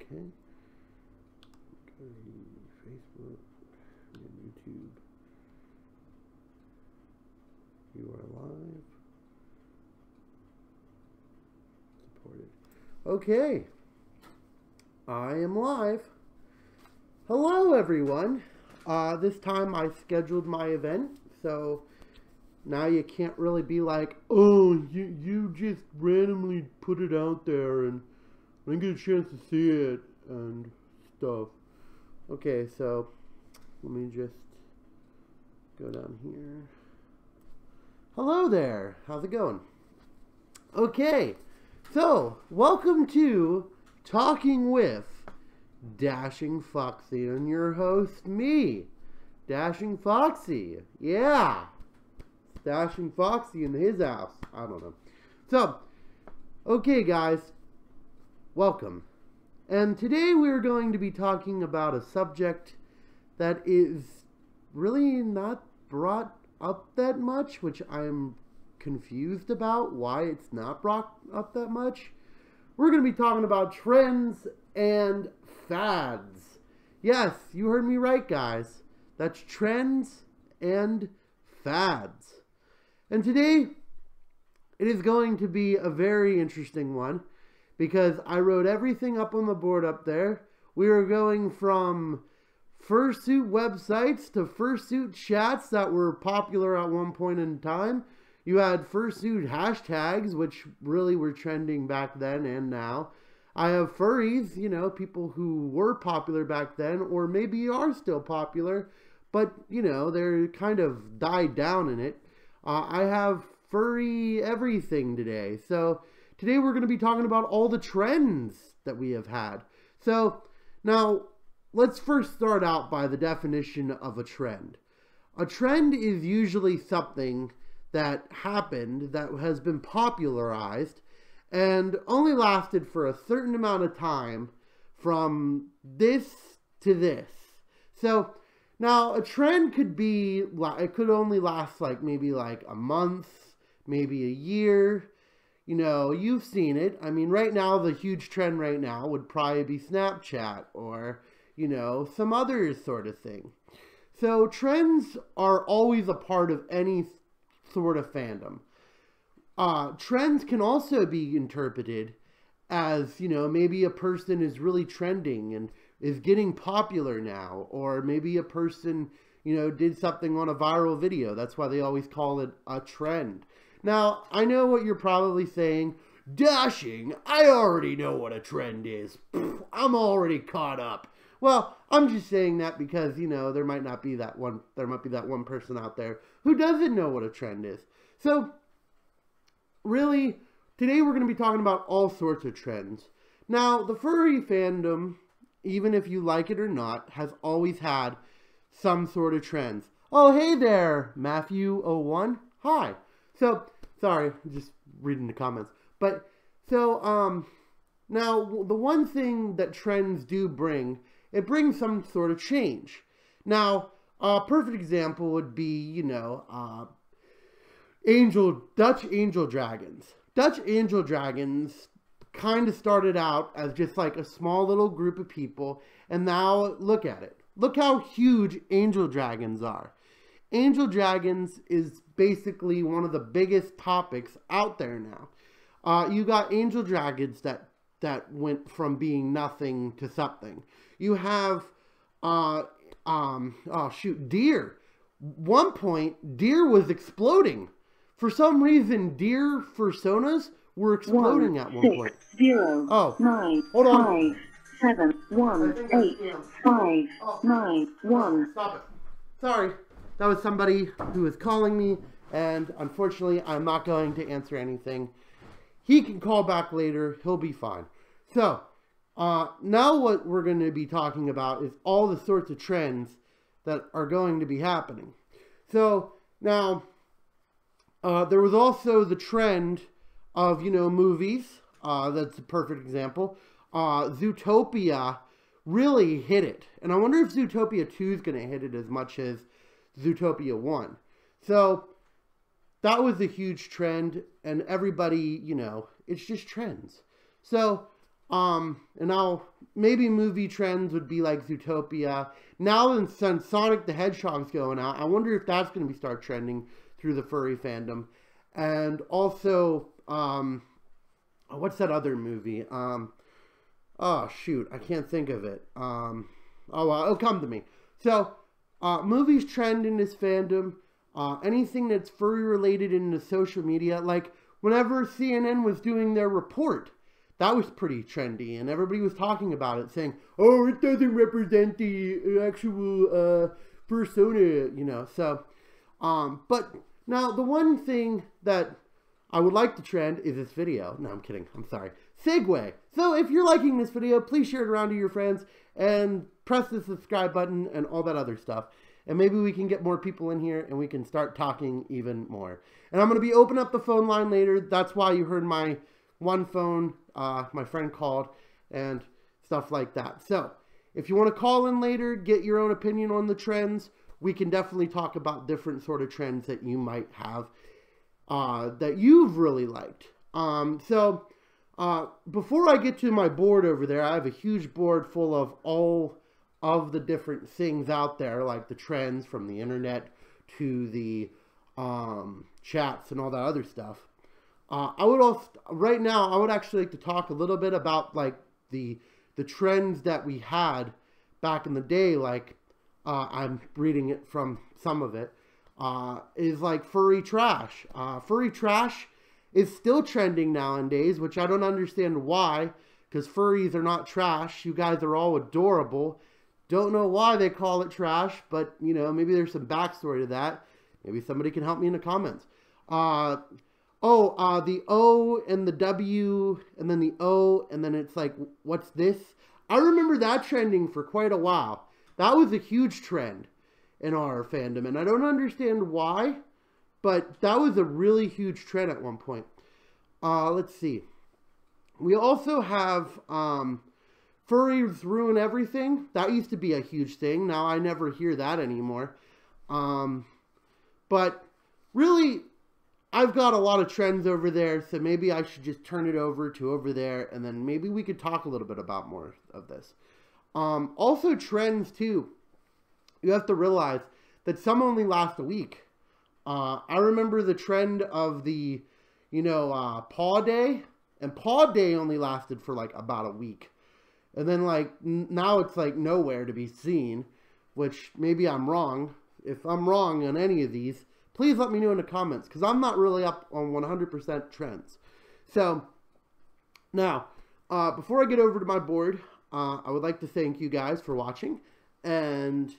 Okay. Facebook and YouTube. You are live. Supported. Okay. I am live. Hello, everyone. This time I scheduled my event, so now you can't really be like, oh, you just randomly put it out there and I didn't get a chance to see it and stuff. Okay, so let me just go down here. Hello there. How's it going? Okay, so welcome to Talking with Dashing Foxie and your host, me, Dashing Foxie. Yeah, Dashing Foxie in his house. I don't know. So, okay, guys, welcome. And today we're going to be talking about a subject that is really not brought up that much, which I'm confused about why it's not brought up that much. We're going to be talking about trends and fads. Yes, you heard me right, guys. That's trends and fads. And today, it is going to be a very interesting one because I wrote everything up on the board up there. We are going from fursuit websites to fursuit chats that were popular at one point in time. You had fursuit hashtags, which really were trending back then and now. I have furries, you know, people who were popular back then or maybe are still popular, but, you know, they're kind of died down in it. I have furry everything today. So today we're going to be talking about all the trends that we have had. So now let's first start out by the definition of a trend. A trend is usually something that happened that has been popularized and only lasted for a certain amount of time from this to this. So now a trend could be, it could only last like maybe like a month, maybe a year. You know, you've seen it. I mean, right now, the huge trend right now would probably be Snapchat or, you know, some other sort of thing. So trends are always a part of any sort of fandom. Trends can also be interpreted as, you know, maybe a person is really trending and is getting popular now, or maybe a person, you know, did something on a viral video. That's why they always call it a trend. Now, I know what you're probably saying. Dashing, I already know what a trend is. Pfft, I'm already caught up. Well, I'm just saying that because, you know, there might be that one person out there who doesn't know what a trend is. So, really, today we're going to be talking about all sorts of trends. Now, the furry fandom, even if you like it or not, has always had some sort of trends. Oh, hey there, Matthew01. Hi. So, sorry, just reading the comments. But, so, now, the one thing that trends do bring, it brings some sort of change. Now, a perfect example would be, you know, Dutch angel dragons. Dutch angel dragons kind of started out as just like a small little group of people, and now look at it. Look how huge angel dragons are. Angel dragons is basically one of the biggest topics out there now. You got angel dragons that went from being nothing to something. You have, deer. One point, deer was exploding. For some reason, deer personas were exploding at one point. 0, oh, 9, hold on. 5, 7, 1, 8, 5, 9, 1. Stop it. Sorry. That was somebody who was calling me, and unfortunately, I'm not going to answer anything. He can call back later. He'll be fine. So, now what we're going to be talking about is all the sorts of trends that are going to be happening. So, now, there was also the trend of, you know, movies. That's a perfect example. Zootopia really hit it. And I wonder if Zootopia 2 is going to hit it as much as Zootopia 1. So, that was a huge trend, and everybody, you know, it's just trends. So, And now maybe movie trends would be like Zootopia. Now since Sonic the Hedgehog's going out, I wonder if that's going to start trending through the furry fandom. And also, what's that other movie? Oh shoot, I can't think of it. Oh well, it'll come to me. So, movies trend in this fandom. Anything that's furry related in the social media, like whenever CNN was doing their report, that was pretty trendy, and everybody was talking about it, saying, "Oh, it doesn't represent the actual persona," you know. So, but now the one thing that I would like to trend is this video. No, I'm kidding. I'm sorry. Segue. So if you're liking this video, please share it around to your friends and press the subscribe button and all that other stuff. And maybe we can get more people in here and we can start talking even more. And I'm going to be opening up the phone line later. That's why you heard my one phone, my friend called and stuff like that. So if you want to call in later, get your own opinion on the trends, we can definitely talk about different sort of trends that you might have that you've really liked. Before I get to my board over there, I have a huge board full of all of the different things out there, like the trends from the internet to the chats and all that other stuff. I would also, right now, I would actually like to talk a little bit about like the trends that we had back in the day. Like I'm reading it from some of it. Is like furry trash. Furry trash is still trending nowadays, which I don't understand why, because furries are not trash. You guys are all adorable. Don't know why they call it trash, but, you know, maybe there's some backstory to that. Maybe somebody can help me in the comments. The O and the W, and then the O, and then it's like, what's this? I remember that trending for quite a while. That was a huge trend in our fandom, and I don't understand why, but that was a really huge trend at one point. Let's see. We also have furries ruin everything. That used to be a huge thing. Now I never hear that anymore. But really, I've got a lot of trends over there, so maybe I should just turn it over there, and then maybe we could talk a little bit about more of this. Also trends too. You have to realize that some only last a week. I remember the trend of the, Paw Day. And Paw Day only lasted for like about a week. And then like now it's like nowhere to be seen. Which maybe I'm wrong. If I'm wrong on any of these, please let me know in the comments. Because I'm not really up on 100% trends. So, now, before I get over to my board, I would like to thank you guys for watching. And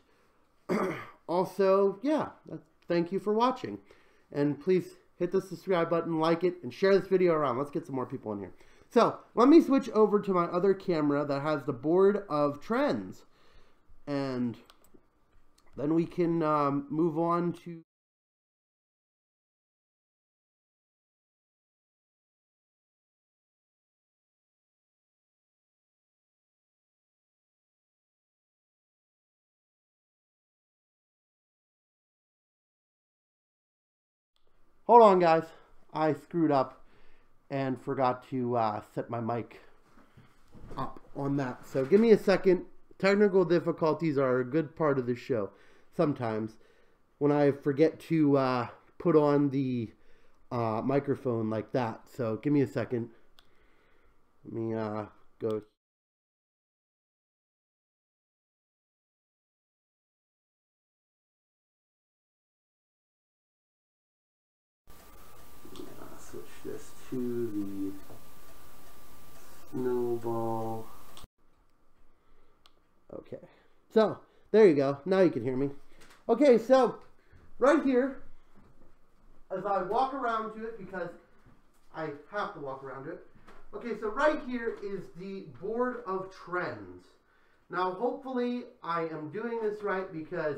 also, yeah, thank you for watching. And please hit the subscribe button, like it, and share this video around. Let's get some more people in here. So, let me switch over to my other camera that has the board of trends. And then we can move on to... Hold on, guys. I screwed up and forgot to set my mic up on that. So give me a second. Technical difficulties are a good part of the show. Sometimes when I forget to put on the microphone like that. So give me a second. Let me go. Switch this to the snowball. Okay, so there you go. Now you can hear me. Okay, so right here, as I walk around to it, because I have to walk around it. Okay, so right here is the board of trends. Now, hopefully, I am doing this right because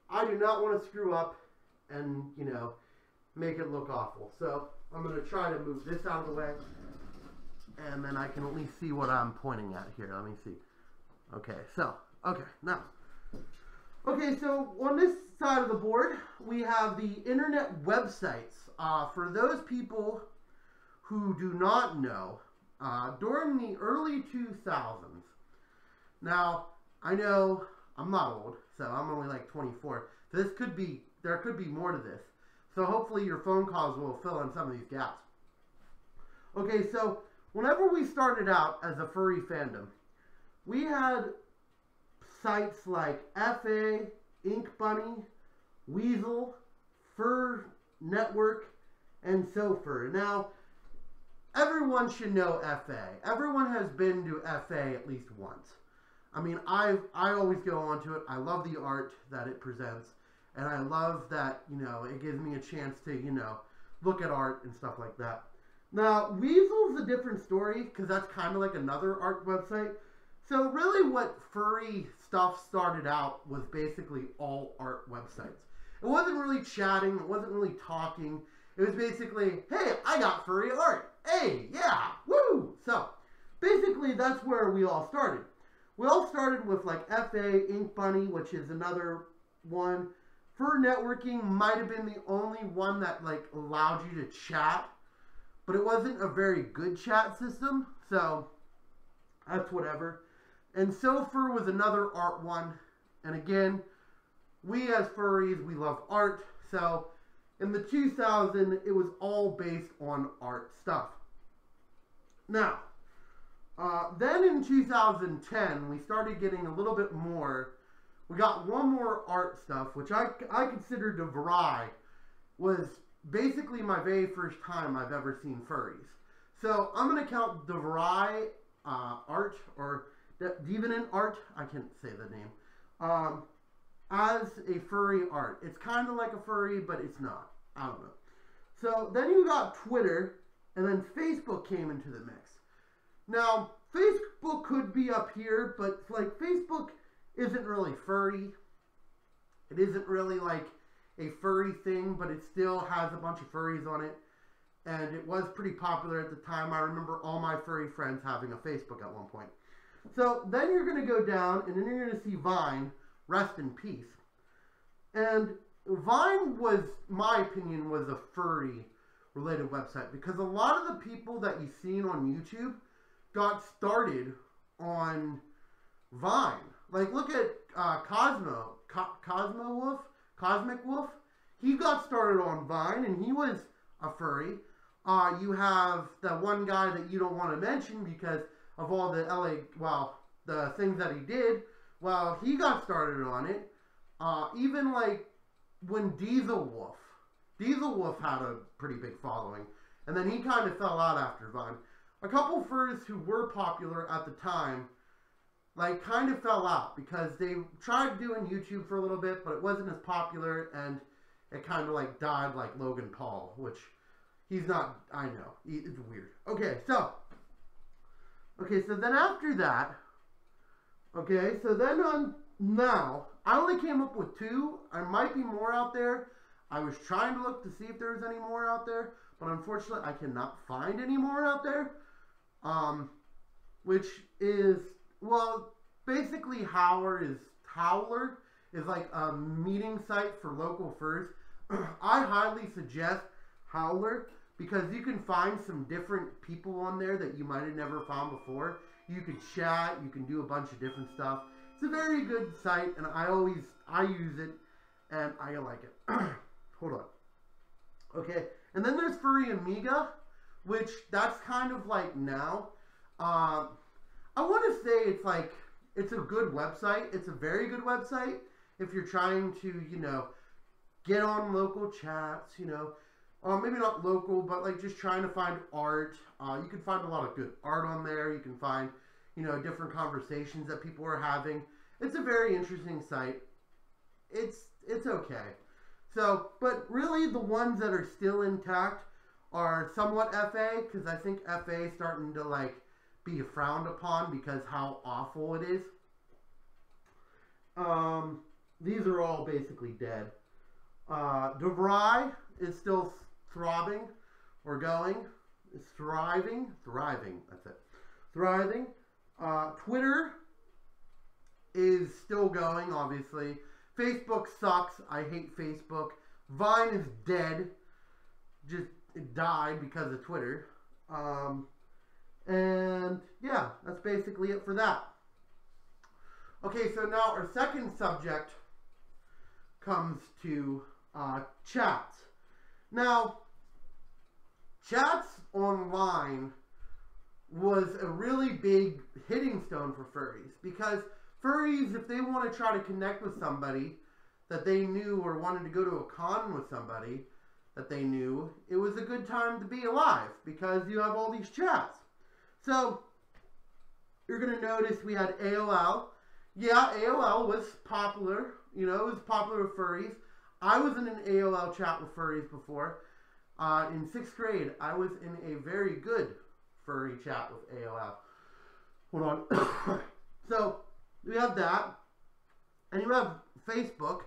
I do not want to screw up and, make it look awful. So I'm going to try to move this out of the way, and then I can at least see what I'm pointing at here. Let me see. Okay, so, now. Okay, so on this side of the board, we have the internet websites. For those people who do not know, during the early 2000s. Now, I know I'm not old, so I'm only like 24. So there could be more to this. So hopefully your phone calls will fill in some of these gaps. Okay, so whenever we started out as a furry fandom, we had sites like FA, Ink Bunny, Weasel, Fur Network, and SoFur. Now, everyone should know FA. Everyone has been to FA at least once. I mean, I always go onto it. I love the art that it presents, and I love that, you know, it gives me a chance to, you know, look at art and stuff like that. Now, Weasel's a different story, because that's kind of like another art website. So really what furry stuff started out was basically all art websites. It wasn't really chatting, it wasn't really talking. It was basically, hey, I got furry art. Hey, yeah, woo! So, basically that's where we all started. We all started with like FA, Ink Bunny, which is another one. Fur Networking might have been the only one that like allowed you to chat, but it wasn't a very good chat system, so that's whatever. And SoFur was another art one, and again, we as furries, we love art, so in the 2000s, it was all based on art stuff. Now, then in 2010, we started getting a little bit more. We got one more art stuff, which I consider DeVry was basically my very first time I've ever seen furries. So I'm going to count DeVry art, or Deviant art, I can't say the name, as a furry art. It's kind of like a furry, but it's not. I don't know. So then you got Twitter, and then Facebook came into the mix. Now, Facebook could be up here, but like Facebook isn't really furry. It isn't really like a furry thing, but it still has a bunch of furries on it. And it was pretty popular at the time. I remember all my furry friends having a Facebook at one point. So then you're going to go down, and then you're going to see Vine, rest in peace. And Vine was, my opinion, was a furry related website, because a lot of the people that you've seen on YouTube got started on Vine. Like, look at Cosmic Wolf. He got started on Vine, and he was a furry. You have the one guy that you don't want to mention because of all the the things that he did. Well, he got started on it. Even like when Diesel Wolf had a pretty big following, and then he kind of fell out after Vine. A couple furs who were popular at the time, like, kind of fell out because they tried doing YouTube for a little bit, but it wasn't as popular, and it kind of like died like Logan Paul, which he's not, I know, it's weird. Okay, so then after that, so then on now, I only came up with 2. There might be more out there. I was trying to look to see if there's any more out there, but unfortunately I cannot find any more out there. Which is, well, basically Howler is like a meeting site for local furs. I highly suggest Howler because you can find some different people on there that you might have never found before. You can chat, you can do a bunch of different stuff. It's a very good site, and I use it, and I like it. Hold on. Okay, and then there's Furry Amiga, which that's kind of like now. I want to say it's a good website. It's a very good website if you're trying to, you know, get on local chats, you know. Maybe not local, but like just trying to find art. You can find a lot of good art on there. You can find, you know, different conversations that people are having. It's a very interesting site. It's okay. So, but really the ones that are still intact are somewhat FA, because I think FA is starting to like be frowned upon because how awful it is. These are all basically dead. DeVry is still throbbing or going. It's thriving, that's it. Thriving. Twitter is still going, obviously. Facebook sucks. I hate Facebook. Vine is dead. Just it died because of Twitter. And yeah, that's basically it for that. Okay, so now our second subject comes to chats. Now, chats online was a really big hitting stone for furries, because furries, if they want to try to connect with somebody that they knew, or wanted to go to a con with somebody that they knew, it was a good time to be alive because you have all these chats. So you're going to notice we had AOL. Yeah, AOL was popular. You know, it was popular with furries. I was in an AOL chat with furries before. In 6th grade, I was in a very good furry chat with AOL. Hold on. So we have that. And you have Facebook.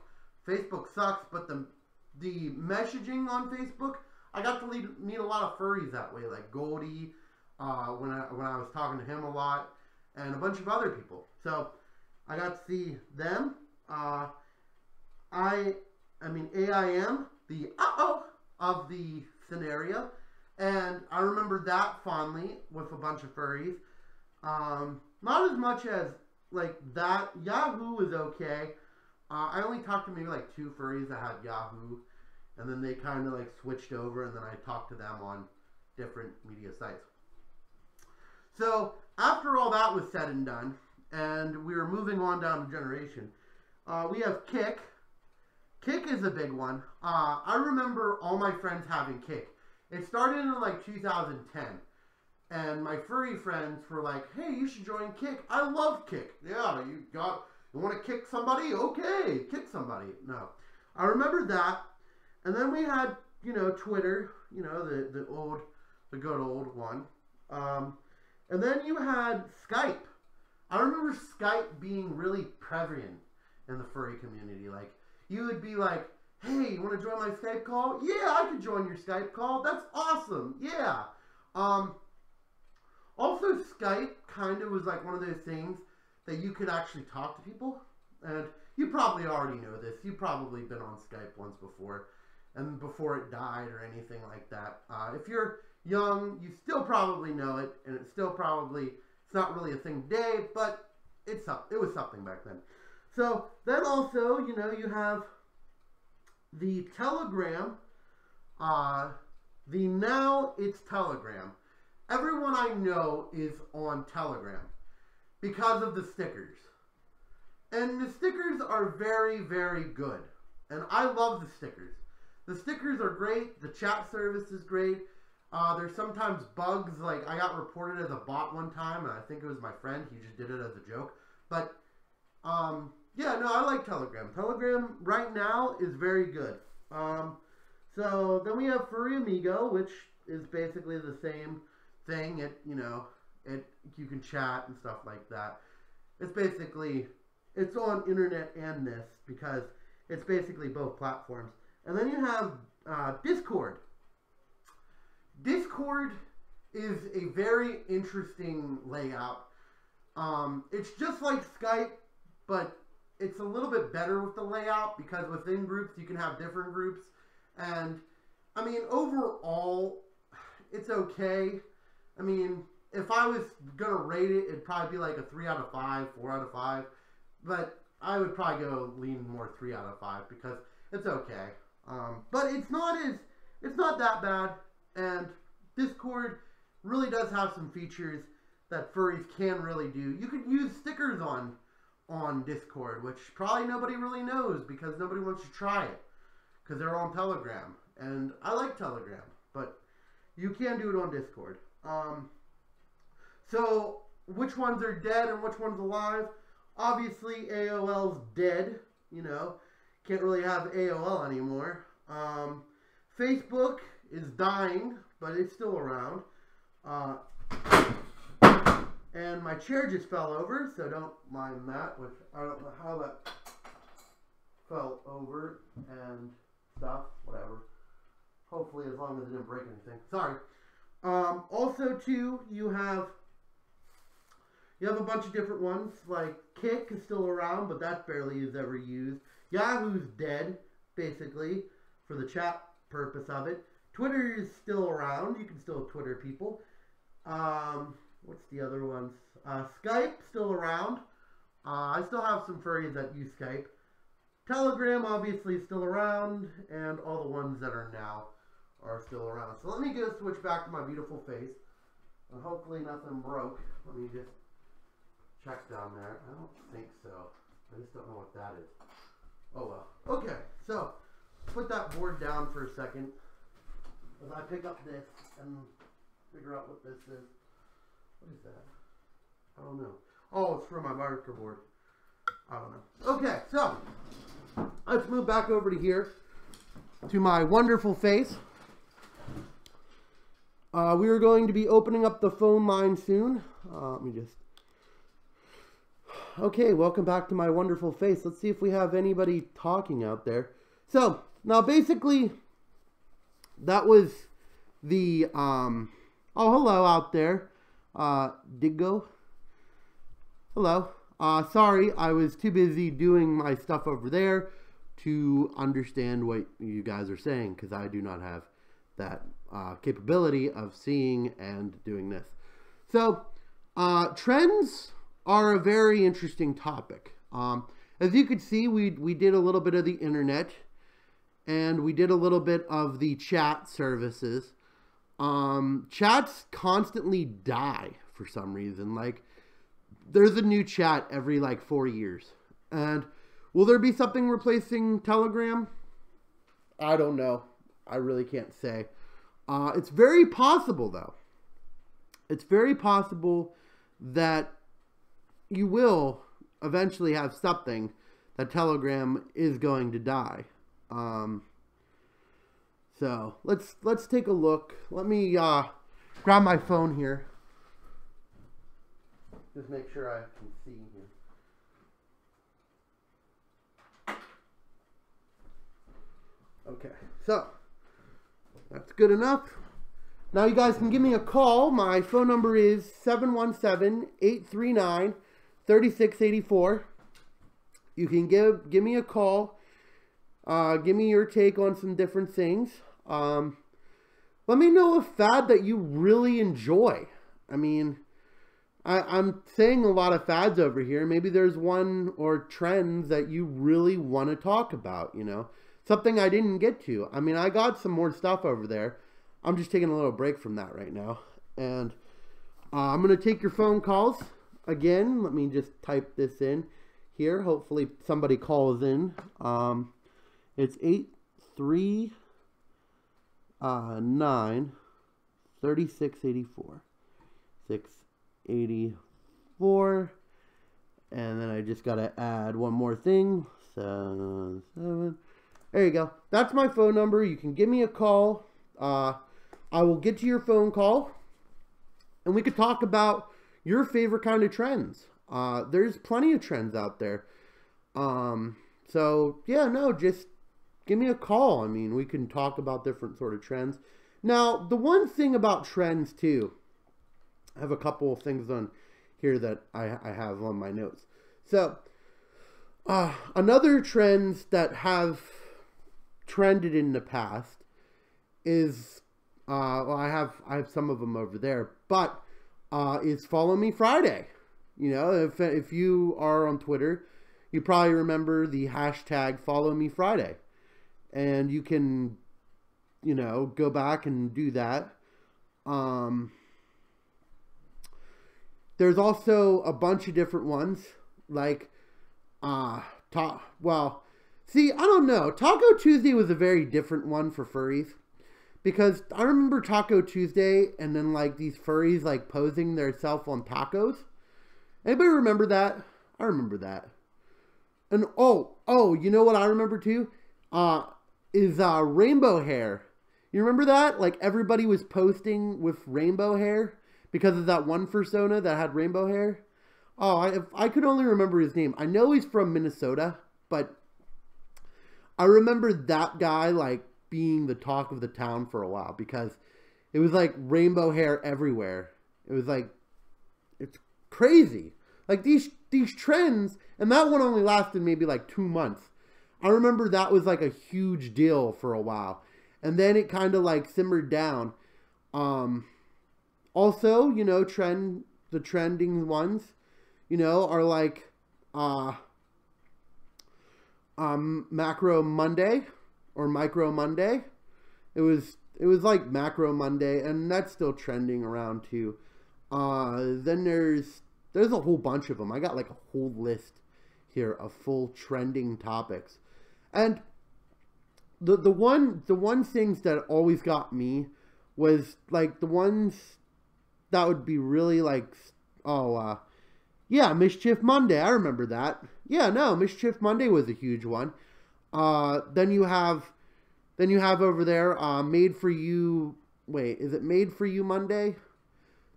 Facebook sucks, but the messaging on Facebook, I got to meet a lot of furries that way, like Goldie, when I was talking to him a lot, and a bunch of other people. So I got to see them. I mean, AIM, the of the scenario, and I remember that fondly with a bunch of furries. Not as much as like that. Yahoo was okay. I only talked to maybe like 2 furries that had Yahoo, and then they kind of like switched over, and then I talked to them on different media sites. So after all that was said and done, and we were moving on down the generation, we have Kik. Kik is a big one. I remember all my friends having Kik. It started in like 2010, and my furry friends were like, "Hey, you should join Kik. I love Kik. Yeah, you want to kick somebody? Okay, kick somebody." No, I remember that, and then we had, you know, Twitter. You know, the good old one. And then you had Skype. I remember Skype being really prevalent in the furry community. Like, you would be like, "Hey, you want to join my Skype call?" "Yeah, I could join your Skype call. That's awesome. Yeah." Also, Skype kind of was like one of those things that you could actually talk to people. And you probably already know this. You've probably been on Skype once before, and before it died or anything like that. If you're young, you still probably know it, and it's not really a thing today, but it was something back then. So then also, you know, you have the Telegram. Now it's Telegram. Everyone I know is on Telegram because of the stickers. And the stickers are very, very good. And I love the stickers. The stickers are great. The chat service is great. There's sometimes bugs. Like, I got reported as a bot one time, and I think it was my friend. He just did it as a joke. But, yeah, no, I like Telegram. Telegram right now is very good. So then we have Furry Amigo, which is basically the same thing. You can chat and stuff like that. It's on internet and this, because it's basically both platforms. And then you have Discord. Discord is a very interesting layout. It's just like Skype, but it's a little bit better with the layout, because within groups you can have different groups. And I mean, overall, it's okay. I mean, if I was gonna rate it, it'd probably be like a 3 out of 5, 4 out of 5. But I would probably go lean more 3 out of 5, because it's okay. But it's not that bad. And Discord really does have some features that furries can really do. You could use stickers on Discord, which probably nobody really knows, because nobody wants to try it, because they're on Telegram. And I like Telegram, but you can do it on Discord. So which ones are dead and which one's alive? Obviously, AOL's dead. You know, can't really have AOL anymore. Facebook is dying, but it's still around. And my chair just fell over, so don't mind that, which I don't know how that fell over and stuff, whatever. Hopefully, as long as it didn't break anything. Sorry. Also, too, you have a bunch of different ones, like Kik is still around, but that barely is ever used. Yahoo's dead, basically, for the chat purpose of it. Twitter is still around. You can still Twitter people. What's the other ones? Skype, still around. I still have some furries that use Skype. Telegram, obviously, still around. And all the ones that are now are still around. So let me go switch back to my beautiful face. And hopefully nothing broke. Let me just check down there. I don't think so. I just don't know what that is. Oh well. Okay, so put that board down for a second as I pick up this and figure out what this is. What is that? I don't know. Oh, it's for my marker board. I don't know. Okay, so let's move back over to here to my wonderful face. We are going to be opening up the phone line soon. Let me just... Okay, welcome back to my wonderful face. Let's see if we have anybody talking out there. So, now basically, that was the... Oh, hello out there. Diggo. Hello. Sorry, I was too busy doing my stuff over there to understand what you guys are saying, because I do not have that capability of seeing and doing this. So, trends are a very interesting topic. As you could see, we did a little bit of the internet, and we did a little bit of the chat services. Chats constantly die for some reason. Like, there's a new chat every like 4 years. And will there be something replacing Telegram? I don't know. I really can't say. It's very possible, though. It's very possible that you will eventually have something that Telegram is going to die. So let's take a look. Let me grab my phone here. Just make sure I can see here. Okay, so that's good enough. Now you guys can give me a call. My phone number is 717-839-3684. You can give me a call. Give me your take on some different things. Let me know a fad that you really enjoy. I mean, I'm saying a lot of fads over here. Maybe there's one or trends that you really want to talk about, you know. Something I didn't get to. I mean, I got some more stuff over there. I'm just taking a little break from that right now. And I'm going to take your phone calls. Again, let me just type this in here. Hopefully somebody calls in. It's 839-3684. 684. And then I just got to add one more thing. 7. There you go. That's my phone number. You can give me a call. I will get to your phone call. And we could talk about your favorite kind of trends. There's plenty of trends out there. So, yeah, no, just give me a call. I mean, we can talk about different sort of trends. Now, the one thing about trends, too, I have a couple of things on here that I have on my notes. So, another trends that have trended in the past is, well, I have some of them over there, but is Follow Me Friday. You know, if you are on Twitter, you probably remember the hashtag Follow Me Friday. And you can, you know, go back and do that. There's also a bunch of different ones, like, well, see, I don't know. Taco Tuesday was a very different one for furries. Because I remember Taco Tuesday and then, like, these furries, like, posing their self on tacos. Anybody remember that? I remember that. And, oh, you know what I remember, too? Is rainbow hair. You remember that? Like, everybody was posting with rainbow hair because of that one fursona that had rainbow hair. Oh, I could only remember his name. I know he's from Minnesota, but I remember that guy, like, being the talk of the town for a while because it was, like, rainbow hair everywhere. It was, like, it's crazy. Like, these trends, and that one only lasted maybe, like, 2 months. I remember that was, like, a huge deal for a while. And then it kind of, like, simmered down. Also, you know, trend the trending ones, you know, are like Macro Monday or Micro Monday. It was like Macro Monday, and that's still trending around too. Then there's a whole bunch of them. I got like a whole list here of full trending topics. And the one things that always got me was like the ones that would be really like, yeah, Mischief Monday. I remember that. Yeah, no, Mischief Monday was a huge one. Then you have over there, Made for You. Wait, is it Made for You Monday?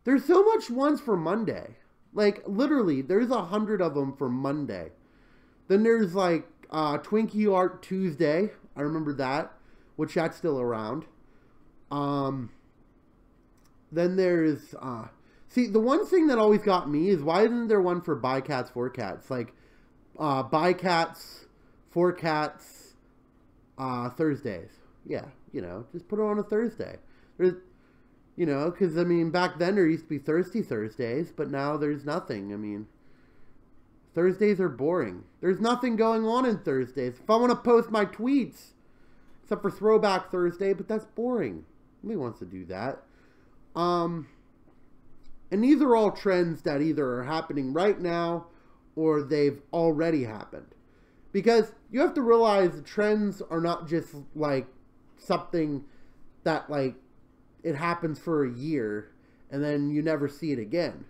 There's so much ones for Monday. Like, literally, there's 100 of them for Monday. Then there's, like, Twinkie Art Tuesday. I remember that, which that's still around. Then there's, see, the one thing that always got me is why isn't there one for Buy Cats, for Cats? Like, Buy Cats, for Cats, Thursdays. Yeah, you know, just put it on a Thursday. There's, you know, because, I mean, back then there used to be Thirsty Thursdays, but now there's nothing. I mean, Thursdays are boring. There's nothing going on in Thursdays. If I want to post my tweets, except for Throwback Thursday, but that's boring. Nobody wants to do that. And these are all trends that either are happening right now or they've already happened. Because you have to realize the trends are not just like something that like it happens for a year and then you never see it again.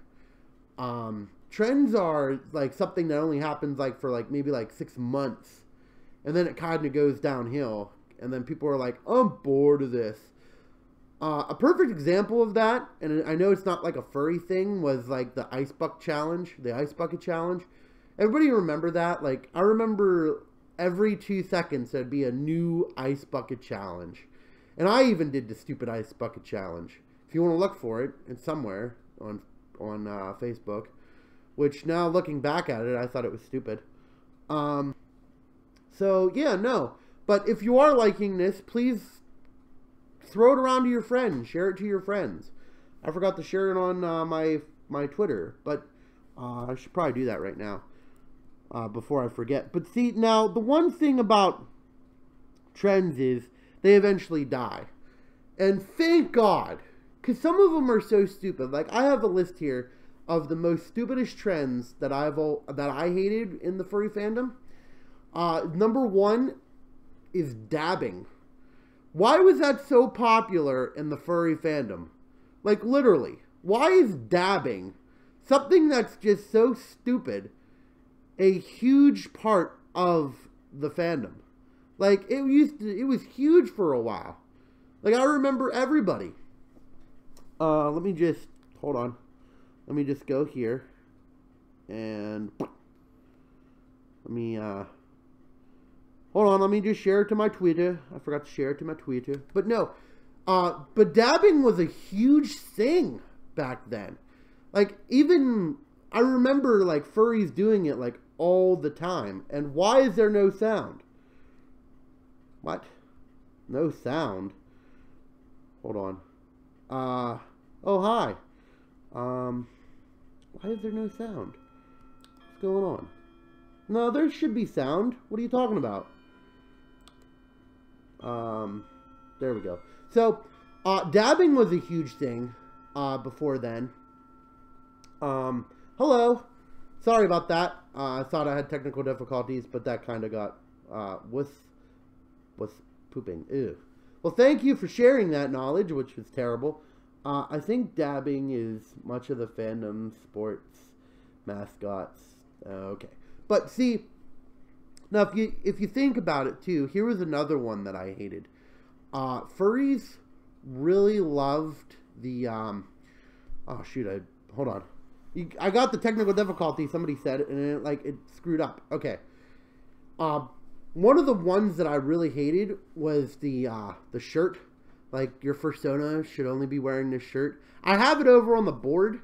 Trends are like something that only happens like for like maybe like 6 months, and then it kind of goes downhill, and then people are like, I'm bored of this. A perfect example of that, and I know it's not like a furry thing, was like the Ice Bucket Challenge, the Ice Bucket Challenge. Everybody remember that? Like, I remember every 2 seconds there'd be a new Ice Bucket Challenge. And I even did the stupid Ice Bucket Challenge. If you want to look for it, it's somewhere on Facebook. Which now looking back at it, I thought it was stupid. So yeah, no. But if you are liking this, please throw it around to your friends. Share it to your friends. I forgot to share it on my Twitter, but I should probably do that right now before I forget. But see, now the one thing about trends is they eventually die. And thank God, because some of them are so stupid. Like, I have a list here of the most stupidest trends that I hated in the furry fandom. Number 1 is dabbing. Why was that so popular in the furry fandom? Like, literally, why is dabbing, something that's just so stupid, a huge part of the fandom? Like, it was huge for a while. Like, I remember everybody. Let me just, hold on. Let me just go here. And let me, hold on, let me just share it to my Twitter. I forgot to share it to my Twitter. But no, but dabbing was a huge thing back then. Like, even, I remember, like, furries doing it, like, all the time. And why is there no sound? What? No sound? Hold on. Oh, hi. Why is there no sound? What's going on? No, there should be sound. What are you talking about? There we go. So, dabbing was a huge thing, before then. Hello. Sorry about that. I thought I had technical difficulties, but that kind of got, with pooping. Ew. Well, thank you for sharing that knowledge, which was terrible. I think dabbing is much of the fandom, sports, mascots. Okay. But see, now if you think about it too, here was another one that I hated. Furries really loved the, oh shoot, hold on. I got the technical difficulty, somebody said it, and it screwed up. Okay. One of the ones that I really hated was the shirt. Like, your fursona should only be wearing this shirt. I have it over on the board.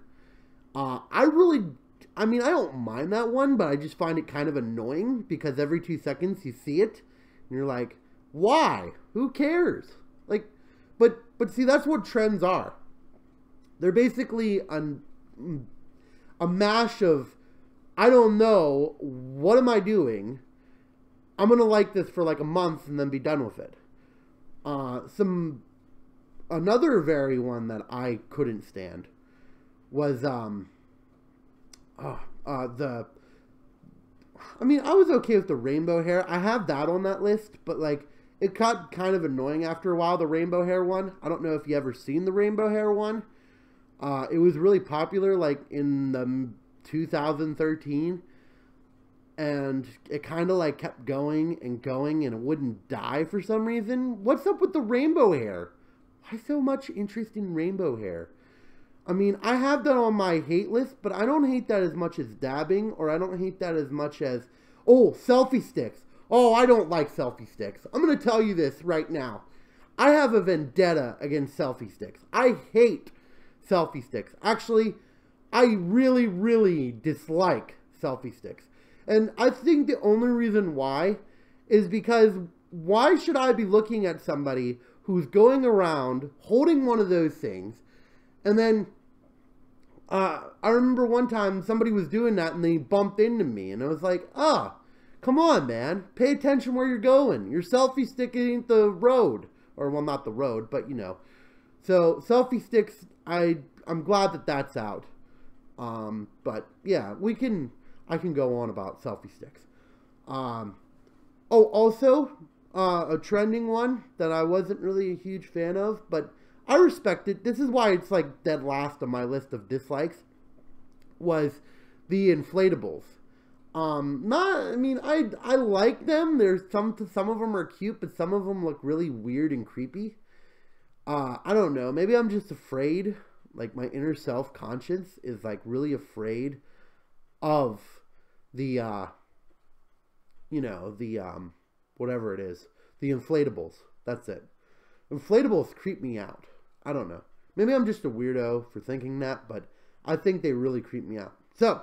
I don't mind that one, but I just find it kind of annoying because every 2 seconds you see it, and you're like, why? Who cares? Like, but see, that's what trends are. They're basically a mash of, I don't know, what am I doing? I'm going to like this for like a month and then be done with it. Another very one that I couldn't stand was, I was okay with the rainbow hair. I have that on that list, but like, it got kind of annoying after a while, the rainbow hair one. I don't know if you ever seen the rainbow hair one. It was really popular, like, in the 2013. And it kind of, like, kept going, and it wouldn't die for some reason. What's up with the rainbow hair? Why so much interest in rainbow hair? I mean, I have that on my hate list, but I don't hate that as much as dabbing, or I don't hate that as much as, oh, selfie sticks. Oh, I don't like selfie sticks. I'm going to tell you this right now. I have a vendetta against selfie sticks. I hate selfie sticks. Actually, I really, really dislike selfie sticks. And I think the only reason why is because why should I be looking at somebody who's going around holding one of those things, and then I remember one time somebody was doing that and they bumped into me, and I was like, come on, man. Pay attention where you're going. Your selfie stick ain't the road. Or, well, not the road, but, you know. So, selfie sticks, I'm glad that that's out. But, yeah, I can go on about selfie sticks. Also, a trending one that I wasn't really a huge fan of, but I respect it. This is why it's, like, dead last on my list of dislikes, was the inflatables. I like them. There's some of them are cute, but some of them look really weird and creepy. I don't know. Maybe I'm just afraid. Like, my inner self-conscious is, like, really afraid of the, whatever it is. The inflatables. That's it. Inflatables creep me out. I don't know. Maybe I'm just a weirdo for thinking that, but I think they really creep me out. So,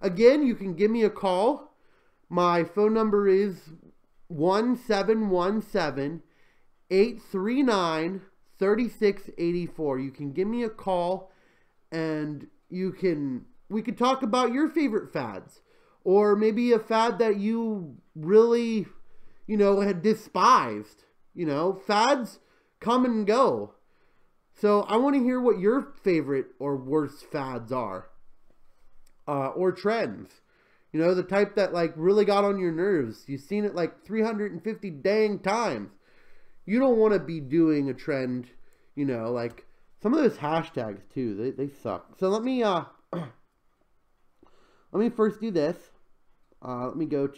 again, you can give me a call. My phone number is 1717-839-3684. You can give me a call, and we could talk about your favorite fads, or maybe a fad that you really, had despised. Fads come and go. So I want to hear what your favorite or worst fads are. Or trends. The type that, like, really got on your nerves. You've seen it, like, 350 dang times. You don't want to be doing a trend, like, some of those hashtags, too. They suck. So let me first do this. Let me go.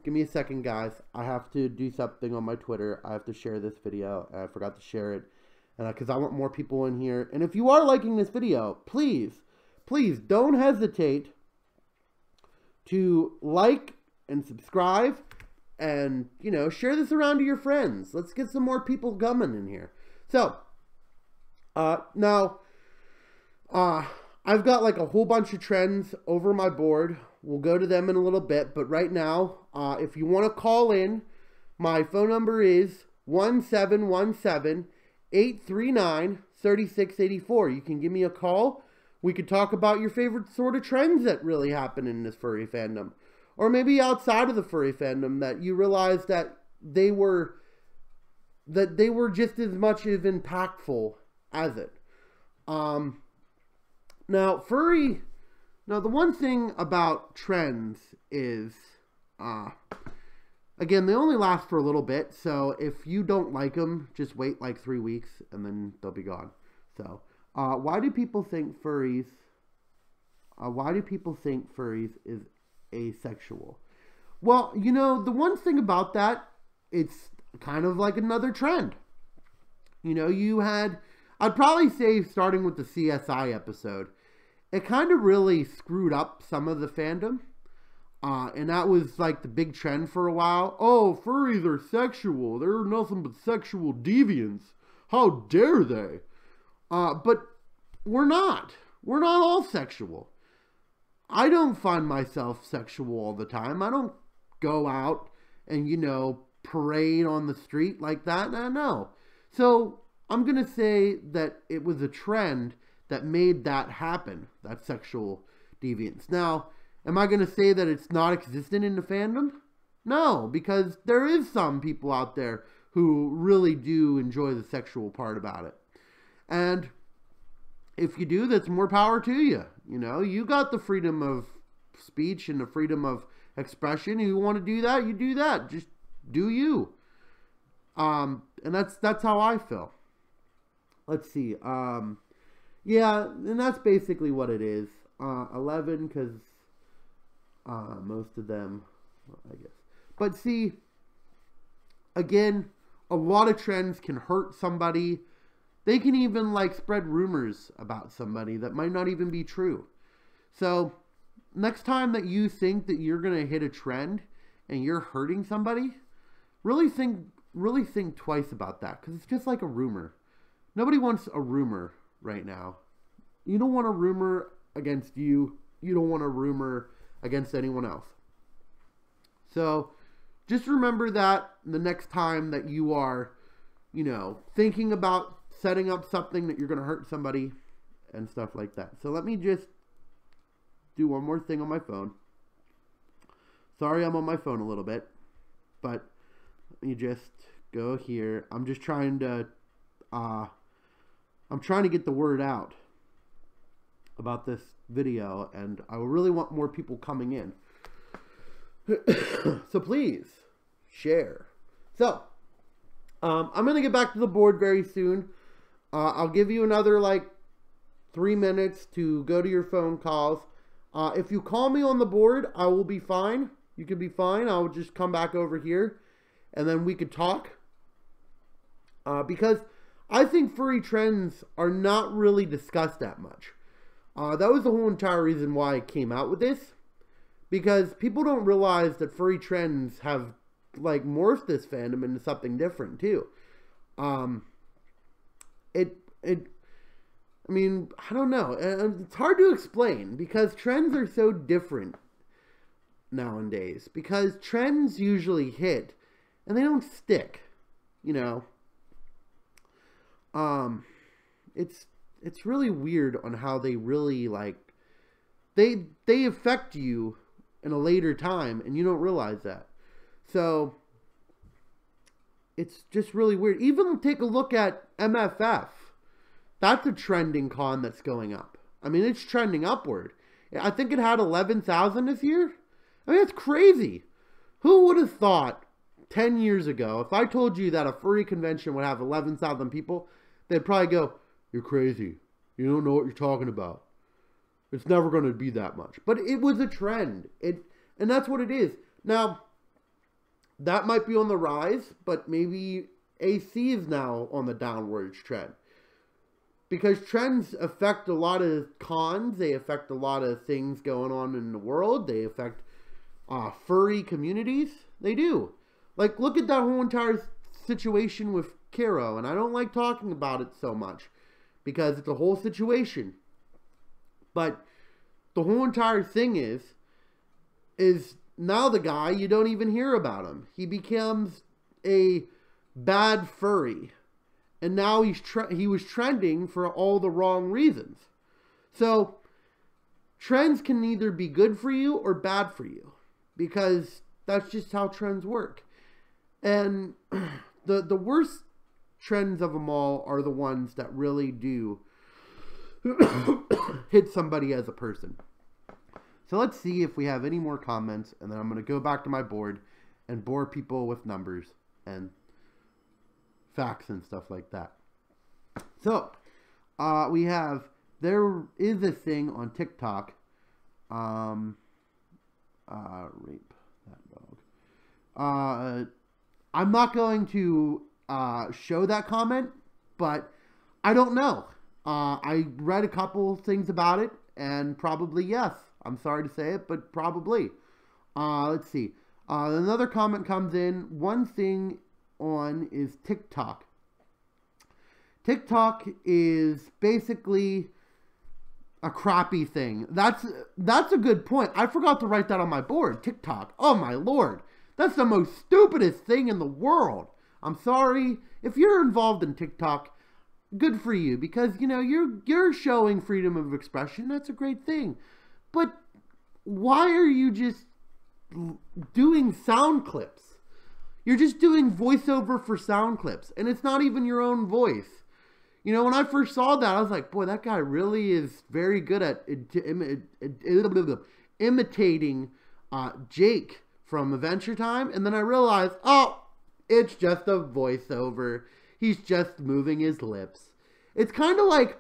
Give me a second, guys. I have to do something on my Twitter. I have to share this video. I forgot to share it. Because I want more people in here. And if you are liking this video, please don't hesitate to like and subscribe and, share this around to your friends. Let's get some more people coming in here. So, now, I've got like a whole bunch of trends over my board. We'll go to them in a little bit. But right now, if you want to call in, my phone number is 1717-839-3684. You can give me a call. We could talk about your favorite sort of trends that really happen in this furry fandom. Or maybe outside of the furry fandom that you realize that they were just as much as impactful as it. Now, the one thing about trends is, again, they only last for a little bit, so if you don't like them, just wait like 3 weeks, and then they'll be gone. So, why do people think furries is asexual? Well, the one thing about that, it's kind of like another trend. I'd probably say, starting with the CSI episode, it kind of really screwed up some of the fandom. And that was like the big trend for a while. Oh, furries are sexual. They're nothing but sexual deviants. How dare they? But we're not. We're not all sexual. I don't find myself sexual all the time. I don't go out and, parade on the street like that. No. So, I'm going to say that it was a trend that made that happen, that sexual deviance. Now, am I going to say that it's not existent in the fandom? No, because there is some people out there who really do enjoy the sexual part about it. And if you do, that's more power to you. You know, you got the freedom of speech and the freedom of expression. If you want to do that, you do that. Just do you. And that's how I feel. Let's see. Yeah, and that's basically what it is. 11, because most of them, well, I guess. But see, again, a lot of trends can hurt somebody. They can even like spread rumors about somebody that might not even be true. So next time that you think that you're going to hit a trend and you're hurting somebody, really think twice about that, because it's just like a rumor. Nobody wants a rumor right now. You don't want a rumor against you. You don't want a rumor against anyone else. So just remember that the next time that you are, you know, thinking about setting up something that you're going to hurt somebody and stuff like that. So let me just do one more thing on my phone. Sorry, I'm on my phone a little bit, but let me just go here. I'm just trying to, get the word out about this video, and I really want more people coming in. So please share. So I'm gonna get back to the board very soon. I'll give you another like 3 minutes to go to your phone calls. If you call me on the board, I will be fine. You can be fine. I'll just come back over here and then we could talk. Because I think furry trends are not really discussed that much. That was the whole entire reason why I came out with this. Because people don't realize that furry trends have like morphed this fandom into something different too. I mean, I don't know. It's hard to explain because trends are so different nowadays. Because trends usually hit and they don't stick, you know. It's really weird on how they really like they affect you in a later time and you don't realize that. So it's just really weird. Even take a look at MFF. That's a trending con that's going up. I mean, it's trending upward. I think it had 11,000 this year. I mean, that's crazy. Who would have thought 10 years ago, if I told you that a furry convention would have 11,000 people, they'd probably go, "You're crazy. You don't know what you're talking about. It's never going to be that much." But it was a trend. And that's what it is. Now, that might be on the rise, but maybe AC is now on the downwards trend. Because trends affect a lot of cons. They affect a lot of things going on in the world. They affect furry communities. They do. Like, look at that whole entire situation with Kiro. And I don't like talking about it so much because it's a whole situation. But the whole entire thing is now the guy, you don't even hear about him. He becomes a bad furry. And now he was trending for all the wrong reasons. So, trends can either be good for you or bad for you. Because that's just how trends work. And the worst trends of them all are the ones that really do hit somebody as a person. So let's see if we have any more comments. And then I'm going to go back to my board and bore people with numbers and facts and stuff like that. So, we have, there is a thing on TikTok, rape that dog. I'm not going to show that comment, but I don't know. I read a couple things about it, and probably yes. I'm sorry to say it, but probably. Let's see. Another comment comes in. One thing on is TikTok. TikTok is basically a crappy thing. That's a good point. I forgot to write that on my board. TikTok. Oh my lord. That's the most stupidest thing in the world. I'm sorry. If you're involved in TikTok, good for you, because, you know, you're showing freedom of expression. That's a great thing. But why are you just doing sound clips? You're just doing voiceover for sound clips, and it's not even your own voice. You know, when I first saw that, I was like, boy, that guy really is very good at imitating Jake from Adventure Time. And then I realized, oh, it's just a voiceover. He's just moving his lips. It's kind of like,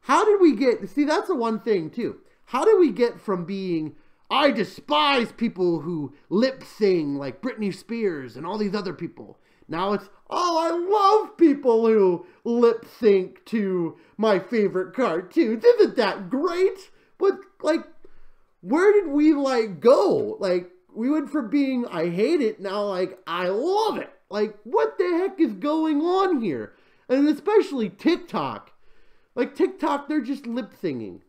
how did we get, see, that's the one thing too. How did we get from being, I despise people who lip sing like Britney Spears and all these other people. Now it's, oh, I love people who lip sync to my favorite cartoons. Isn't that great? But like, where did we like go? Like, we went from being, I hate it, now like, I love it. Like, what the heck is going on here? And especially TikTok. Like, TikTok, they're just lip singing.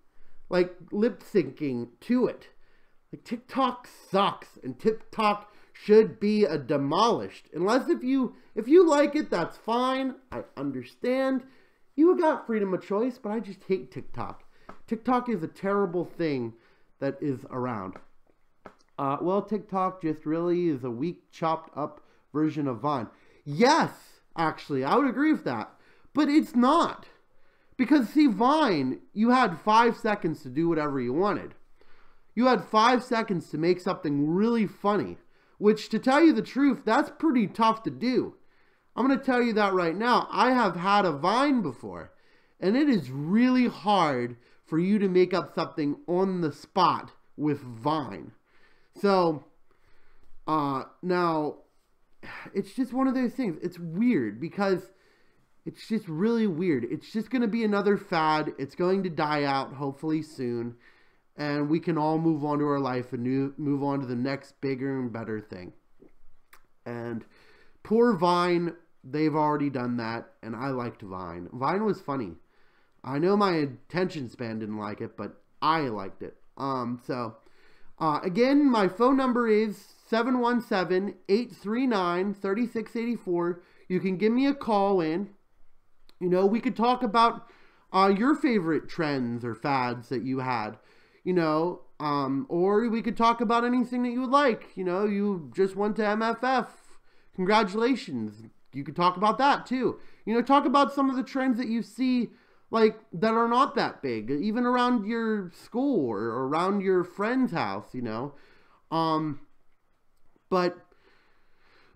Like, lip syncing to it. Like, TikTok sucks, and TikTok should be demolished. Unless if you like it, that's fine. I understand. You got freedom of choice, but I just hate TikTok. TikTok is a terrible thing that is around. Well, TikTok just really is a weak, chopped up version of Vine. Yes, actually, I would agree with that. But it's not. Because, see, Vine, you had 5 seconds to do whatever you wanted. You had 5 seconds to make something really funny. Which, to tell you the truth, that's pretty tough to do. I'm going to tell you that right now. I have had a Vine before. And it is really hard for you to make up something on the spot with Vine. So, now, it's just one of those things. It's weird because it's just really weird. It's just going to be another fad. It's going to die out hopefully soon. And we can all move on to our life and move on to the next bigger and better thing. And poor Vine, they've already done that. And I liked Vine. Vine was funny. I know my attention span didn't like it, but I liked it. Again, my phone number is 717-839-3684. You can give me a call in. You know, we could talk about your favorite trends or fads that you had. You know, or we could talk about anything that you would like. You know, you just went to MFF. Congratulations. You could talk about that too. You know, talk about some of the trends that you see, like, that are not that big, even around your school or around your friend's house, you know. But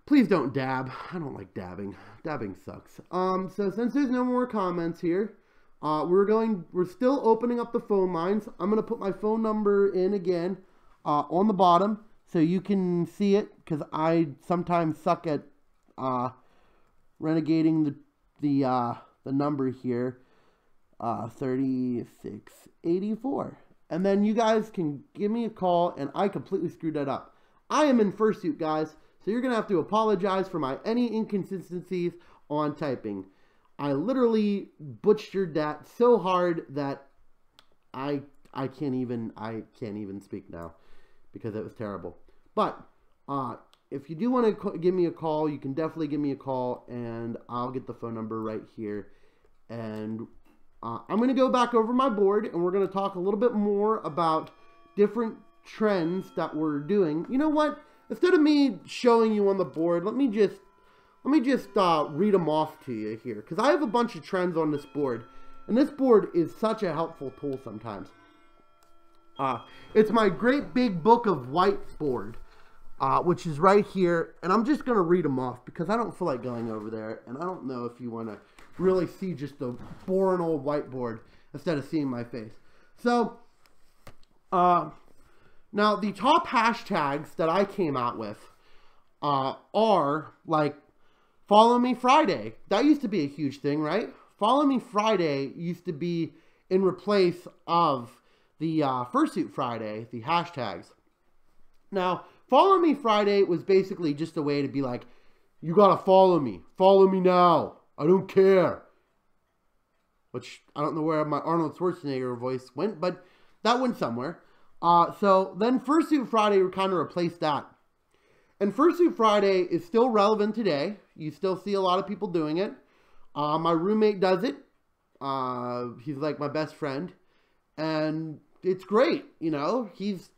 please don't dab. I don't like dabbing. Dabbing sucks. So since there's no more comments here, we're still opening up the phone lines. I'm going to put my phone number in again, on the bottom so you can see it, because I sometimes suck at, renegating the number here. 3684. And then you guys can give me a call, and I completely screwed that up. I am in fursuit, guys, so you're going to have to apologize for any inconsistencies on typing. I literally butchered that so hard that I can't even speak now because it was terrible. But if you do want to give me a call, you can definitely give me a call, and I'll get the phone number right here. And I'm going to go back over my board, and we're going to talk a little bit more about different trends that we're doing. You know what? Instead of me showing you on the board, let me just read them off to you here, because I have a bunch of trends on this board, and this board is such a helpful tool sometimes. It's my great big book of whiteboard, which is right here, and I'm just going to read them off because I don't feel like going over there, and I don't know if you want to really see just the boring old whiteboard instead of seeing my face. So, now the top hashtags that I came out with are like Follow Me Friday. That used to be a huge thing, right? Follow Me Friday used to be in replace of the Fursuit Friday, the hashtags. Now, Follow Me Friday was basically just a way to be like, you gotta follow me. Follow me now. I don't care. Which, I don't know where my Arnold Schwarzenegger voice went, but that went somewhere. So then Fursuit Friday kind of replaced that. And Fursuit Friday is still relevant today. You still see a lot of people doing it. My roommate does it. He's like my best friend, and it's great. You know, he's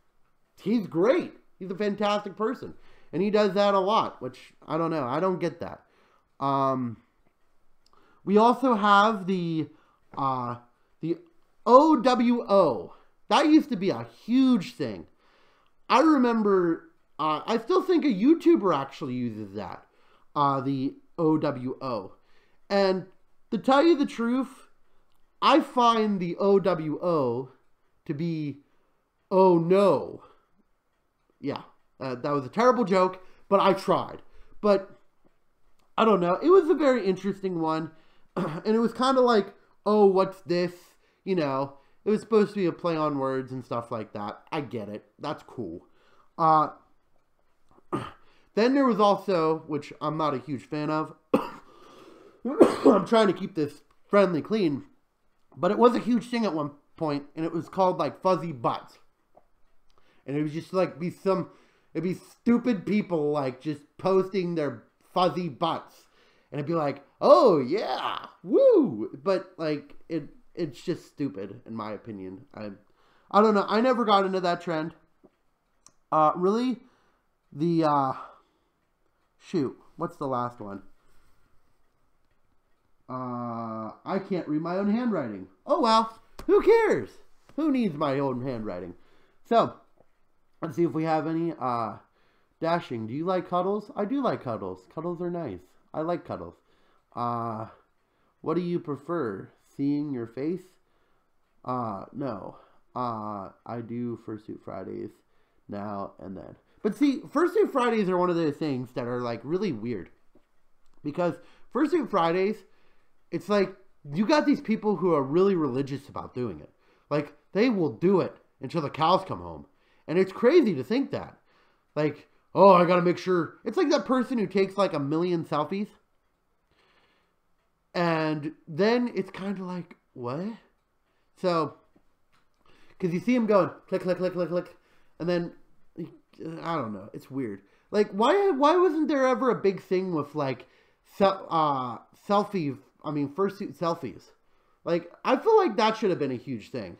great. He's a fantastic person, and he does that a lot, which I don't know. I don't get that. We also have the OWO. That used to be a huge thing. I remember, I still think a YouTuber actually uses that, the OWO. And to tell you the truth, I find the OWO to be, oh no. Yeah, that was a terrible joke, but I tried. But, I don't know, it was a very interesting one. And it was kind of like, oh, what's this? You know, it was supposed to be a play on words and stuff like that. I get it. That's cool. Then there was also, which I'm not a huge fan of. I'm trying to keep this friendly clean. But it was a huge thing at one point. And it was called like fuzzy butts. And it was just like it'd be stupid people like just posting their fuzzy butts. And it'd be like, oh yeah, woo. But like, it's just stupid in my opinion. I don't know. I never got into that trend. Really? Shoot. What's the last one? I can't read my own handwriting. Oh well. Who cares? Who needs my own handwriting? So, let's see if we have any. Dashing. Do you like cuddles? I do like cuddles. Cuddles are nice. I like cuddles. What do you prefer? Seeing your face? No. I do Fursuit Fridays now and then. But see, Fursuit Fridays are one of those things that are like really weird. Because Fursuit Fridays, it's like you got these people who are really religious about doing it. Like, they will do it until the cows come home. And it's crazy to think that. Like, oh, I gotta make sure. It's like that person who takes like 1 million selfies. And then it's kind of like, what? So, because you see him going, click, click, click, click, click. And then, I don't know. It's weird. Like, why wasn't there ever a big thing with like, fursuit selfies? Like, I feel like that should have been a huge thing.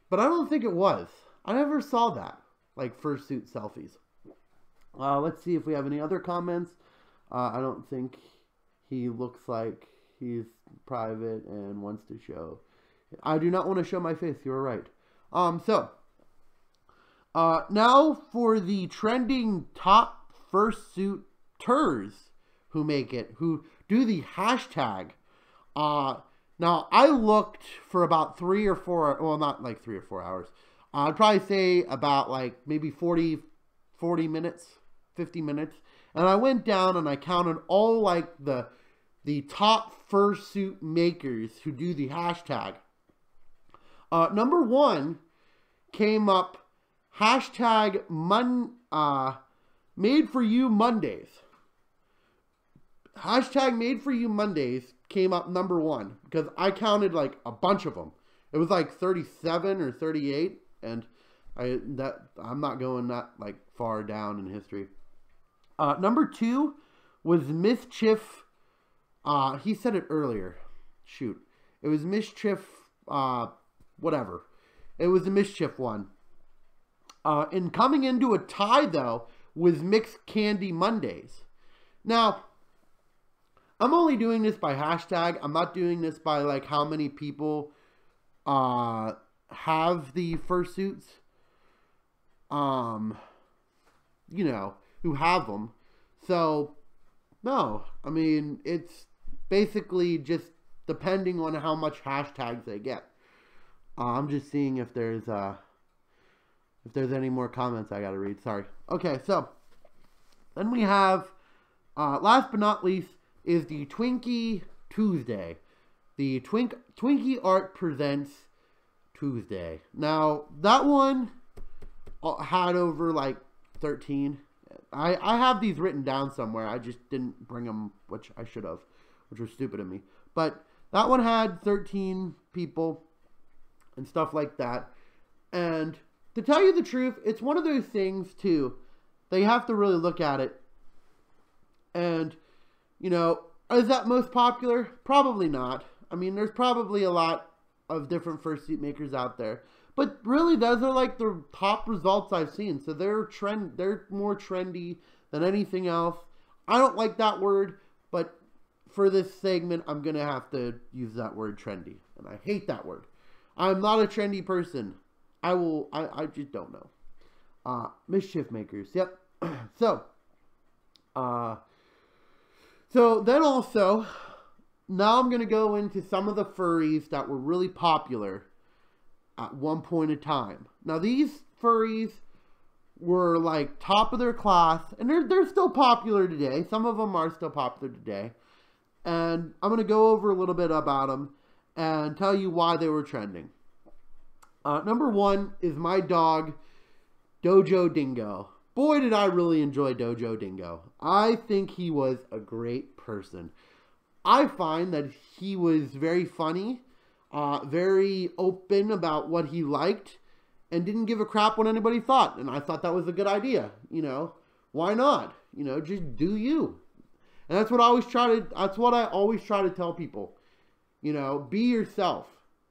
But I don't think it was. I never saw that. Like, fursuit selfies. Let's see if we have any other comments. I don't think he looks like he's private and wants to show. I do not want to show my face. You were right. Now for the trending top fursuiters who make it, who do the hashtag. Now I looked for about 3 or 4, well, not like 3 or 4 hours. I'd probably say about like maybe 40 minutes, 50 minutes. And I went down and I counted all like the top fursuit makers who do the hashtag. Number 1 came up, hashtag Made For You Mondays. Hashtag Made For You Mondays came up number 1 because I counted like a bunch of them. It was like 37 or 38, and I'm not going that like far down in history. Number 2 was Mischief. He said it earlier. Shoot, it was Mischief. Whatever. It was the Mischief one. And coming into a tie though was Mixed Candy Mondays. Now, I'm only doing this by hashtag. I'm not doing this by like how many people have the fursuits. You know, who have them. So, no. I mean, it's basically just depending on how much hashtags they get. I'm just seeing if there's any more comments I gotta read. Sorry. Okay, so then we have last but not least is the Twinkie Tuesday. The Twinkie Art Presents Tuesday. Now that one had over like 13. I have these written down somewhere. I just didn't bring them, which I should have, which was stupid of me. But that one had 13 people and stuff like that. And to tell you the truth, it's one of those things too. They have to really look at it. And, you know, is that most popular? Probably not. I mean, there's probably a lot of different fursuit makers out there. But really, those are like the top results I've seen. So they're more trendy than anything else. I don't like that word, but for this segment, I'm going to have to use that word, trendy. And I hate that word. I'm not a trendy person. I just don't know. Mischief makers, yep. So then also, now I'm going to go into some of the furries that were really popular at one point in time. Now these furries were like top of their class, and they're still popular today. Some of them are still popular today. And I'm going to go over a little bit about them and tell you why they were trending. Number one is my dog, Dojo Dingo. Boy, did I really enjoy Dojo Dingo. I think he was a great person. I find that he was very funny, very open about what he liked, and didn't give a crap what anybody thought. And I thought that was a good idea. You know, why not? You know, just do you. And that's what I always try to tell people. You know, be yourself.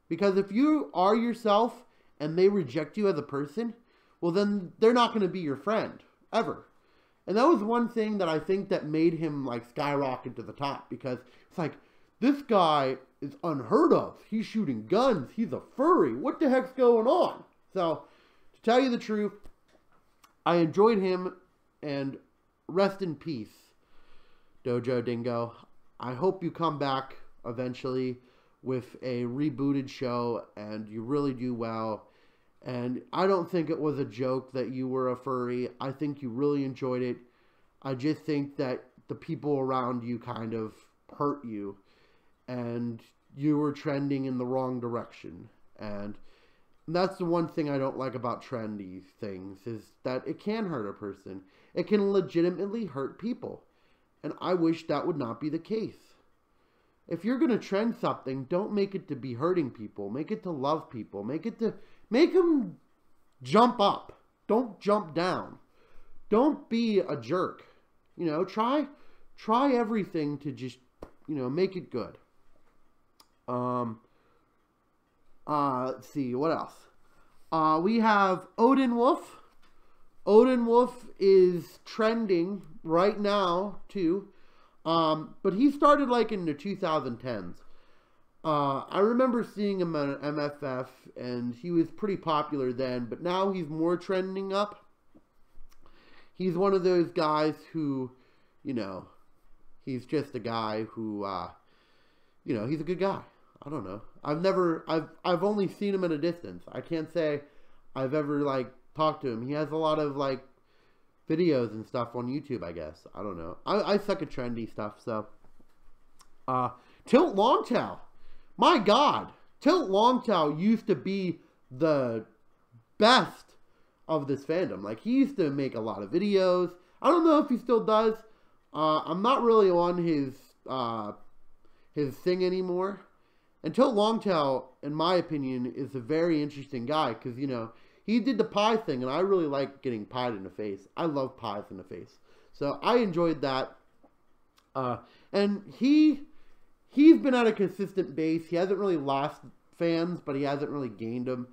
Because if you are yourself and they reject you as a person, well, then they're not going to be your friend ever. And that was one thing that I think that made him like skyrocket to the top, because it's like, this guy is unheard of. He's shooting guns. He's a furry. What the heck's going on? So, to tell you the truth, I enjoyed him, and rest in peace, Dojo Dingo. I hope you come back eventually with a rebooted show, and you really do well. And I don't think it was a joke that you were a furry. I think you really enjoyed it. I just think that the people around you kind of hurt you, and you were trending in the wrong direction. And that's the one thing I don't like about trendy things, is that it can hurt a person. It can legitimately hurt people. And I wish that would not be the case. If you're going to trend something, don't make it to be hurting people. Make it to love people. Make them jump up. Don't jump down. Don't be a jerk. You know, try everything to just, you know, make it good. Let's see, what else? We have Odin Wolf. Odin Wolf is trending right now, too. But he started like in the 2010s. I remember seeing him at MFF, and he was pretty popular then, but now he's more trending up. He's one of those guys who, you know, he's just a guy who, you know, he's a good guy. I don't know. I've only seen him at a distance. I can't say I've ever, like, talked to him. He has a lot of, like, videos and stuff on YouTube, I guess. I don't know. I suck at trendy stuff, so. Tilt Longtail. My God. Tilt Longtail used to be the best of this fandom. Like, he used to make a lot of videos. I don't know if he still does. I'm not really on his thing anymore. And Tilt Longtail, in my opinion, is a very interesting guy, because, you know, he did the pie thing, and I really like getting pied in the face. I love pies in the face. So I enjoyed that. And he's been at a consistent base. He hasn't really lost fans, but he hasn't really gained them.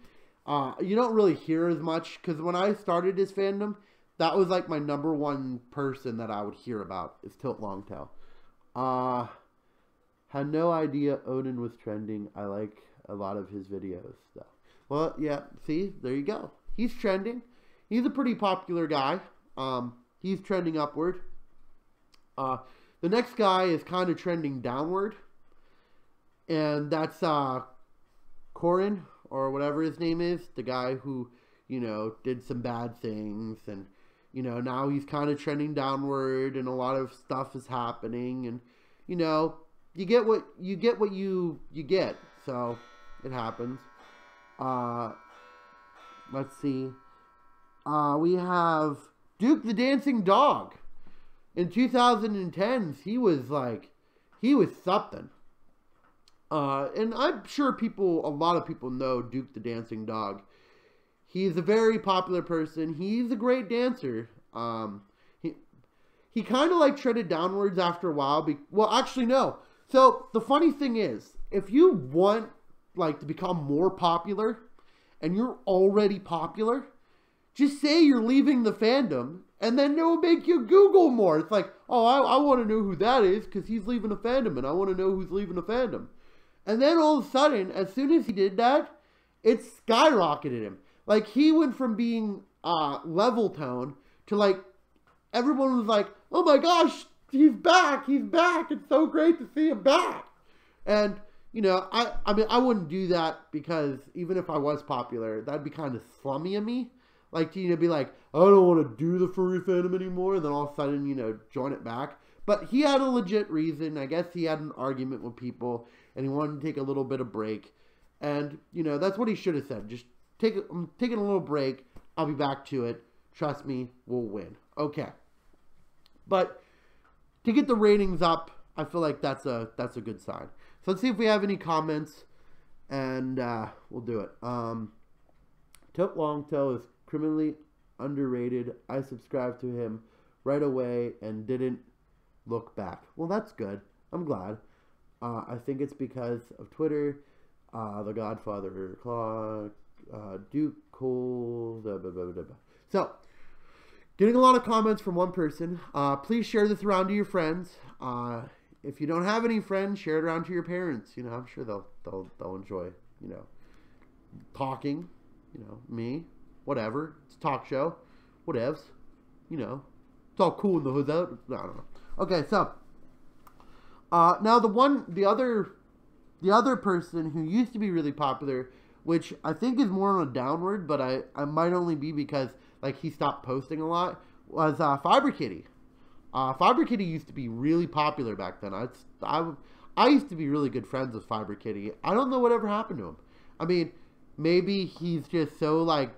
You don't really hear as much, because when I started this fandom, that was like my number one person that I would hear about, is Tilt Longtail. Had no idea Odin was trending. I like a lot of his videos, though. Well, yeah, see, there you go. He's trending. He's a pretty popular guy. He's trending upward. The next guy is kind of trending downward. And that's Corin, or whatever his name is. The guy who, you know, did some bad things. And, you know, now he's kind of trending downward, and a lot of stuff is happening. And, you know, you get what you get. So, it happens. Let's see. We have Duke the Dancing Dog. In 2010s, he was something. And I'm sure a lot of people know Duke the Dancing Dog. He's a very popular person. He's a great dancer. He kind of like trended downwards after a while. Well, actually, no. So, the funny thing is, if you want, like, to become more popular, and you're already popular, just say you're leaving the fandom, and then it will make you Google more. It's like, oh, I want to know who that is, because he's leaving a fandom, and I want to know who's leaving a fandom. And then all of a sudden, as soon as he did that, it skyrocketed him. Like, he went from being level tone to, like, everyone was like, oh my gosh, he's back, it's so great to see him back. And, you know, I mean, I wouldn't do that, because even if I was popular, that'd be kind of slummy of me. Like, to, you know, be like, I don't want to do the furry fandom anymore, and then all of a sudden, you know, join it back. But he had a legit reason. I guess he had an argument with people, and he wanted to take a little bit of break. And, you know, that's what he should have said. Just I'm taking a little break. I'll be back to it. Trust me, we'll win. Okay. But to get the ratings up, I feel like that's a good sign. So let's see if we have any comments, and we'll do it. Tote Longtail is criminally underrated. I subscribed to him right away and didn't look back. Well, that's good. I'm glad. I think it's because of Twitter, the Godfather Claw, Duke Cole, blah, blah, blah, blah, blah. So, getting a lot of comments from one person. Please share this around to your friends. If you don't have any friends, share it around to your parents. You know, I'm sure they'll enjoy, you know, talking. You know, me, whatever. It's a talk show, whatevs. You know, it's all cool in the hood out. I don't know. Okay, so now the other person who used to be really popular, which I think is more on a downward, but I might only be because, like, he stopped posting a lot, was Fiber Kitty. Fiber Kitty used to be really popular back then. I used to be really good friends with Fiber Kitty. I don't know whatever happened to him. I mean, maybe he's just so, like,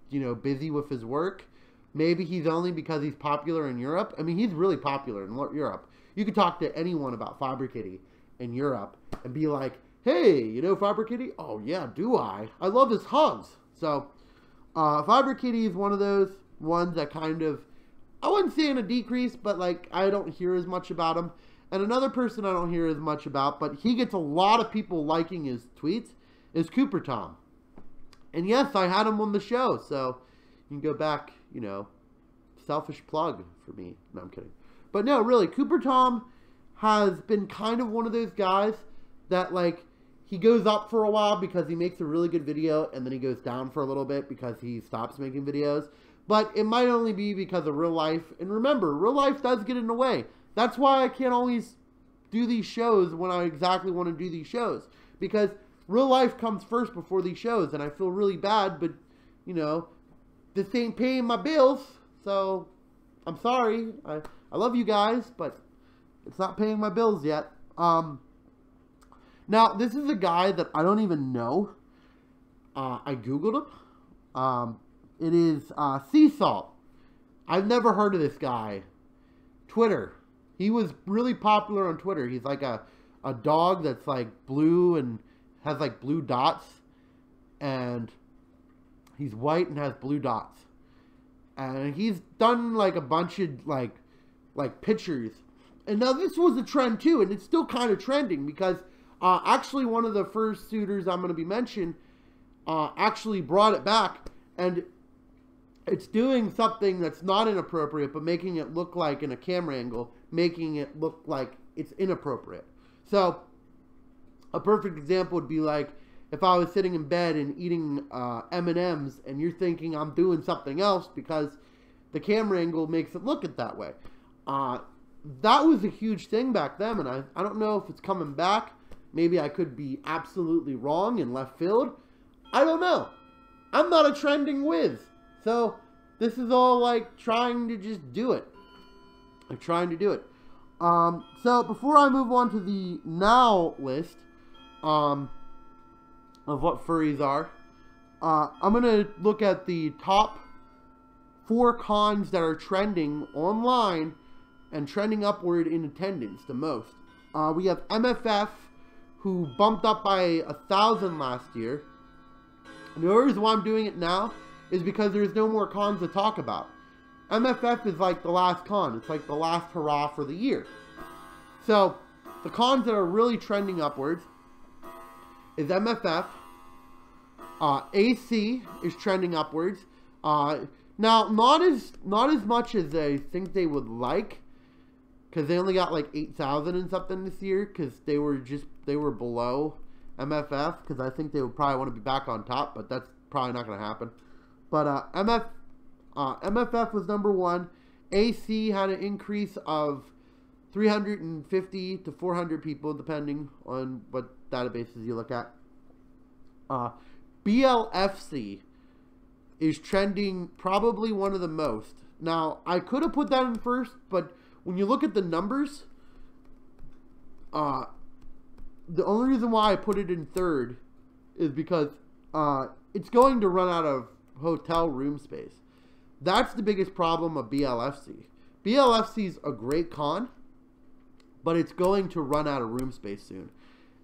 you know, busy with his work. Maybe he's only because he's popular in Europe. I mean, he's really popular in Europe. You could talk to anyone about Fiber Kitty in Europe and be like, hey, you know Fiber Kitty? Oh, yeah, do I? I love his hugs. So, Fiber Kitty is one of those ones that kind of, I wouldn't say in a decrease, but, like, I don't hear as much about him. And another person I don't hear as much about, but he gets a lot of people liking his tweets, is Cooper Tom. And yes, I had him on the show, so you can go back, you know, selfish plug for me. No, I'm kidding. But no, really, Cooper Tom has been kind of one of those guys that, like, he goes up for a while because he makes a really good video, and then he goes down for a little bit because he stops making videos. But it might only be because of real life. And remember, real life does get in the way. That's why I can't always do these shows when I exactly want to do these shows. Because real life comes first before these shows, and I feel really bad, but, you know, this ain't paying my bills, so I'm sorry. I love you guys, but it's not paying my bills yet. Now, this is a guy that I don't even know. I Googled him. It is Sea Salt. I've never heard of this guy. Twitter. He was really popular on Twitter. He's like a dog that's like blue and has like blue dots, and he's white and has blue dots, and he's done like a bunch of like pictures. And now this was a trend too, and it's still kind of trending because actually one of the first suitors I'm going to be mentioning actually brought it back, and it's doing something that's not inappropriate, but making it look like, in a camera angle, making it look like it's inappropriate. So a perfect example would be like if I was sitting in bed and eating M&Ms, and you're thinking I'm doing something else because the camera angle makes it look it that way. That was a huge thing back then, and I don't know if it's coming back. Maybe I could be absolutely wrong in left field. I don't know. I'm not a trending whiz. So this is all like trying to just do it. I'm trying to do it. So before I move on to the now list of what furries are, I'm going to look at the top 4 cons that are trending online and trending upward in attendance the most. We have MFF, who bumped up by 1,000 last year. And the reason why I'm doing it now is because there's no more cons to talk about. MFF is like the last con. It's like the last hurrah for the year. So, the cons that are really trending upwards is MFF. AC is trending upwards. Now, not as much as I think they would like, because they only got like 8,000 and something this year, because they were below MFF, because I think they would probably want to be back on top, but that's probably not going to happen. But MFF was number 1. AC had an increase of 350 to 400 people, depending on what databases you look at. BLFC is trending probably one of the most. Now, I could have put that in first, but when you look at the numbers, the only reason why I put it in third is because it's going to run out of hotel room space. That's the biggest problem of BLFC. BLFC is a great con, but it's going to run out of room space soon.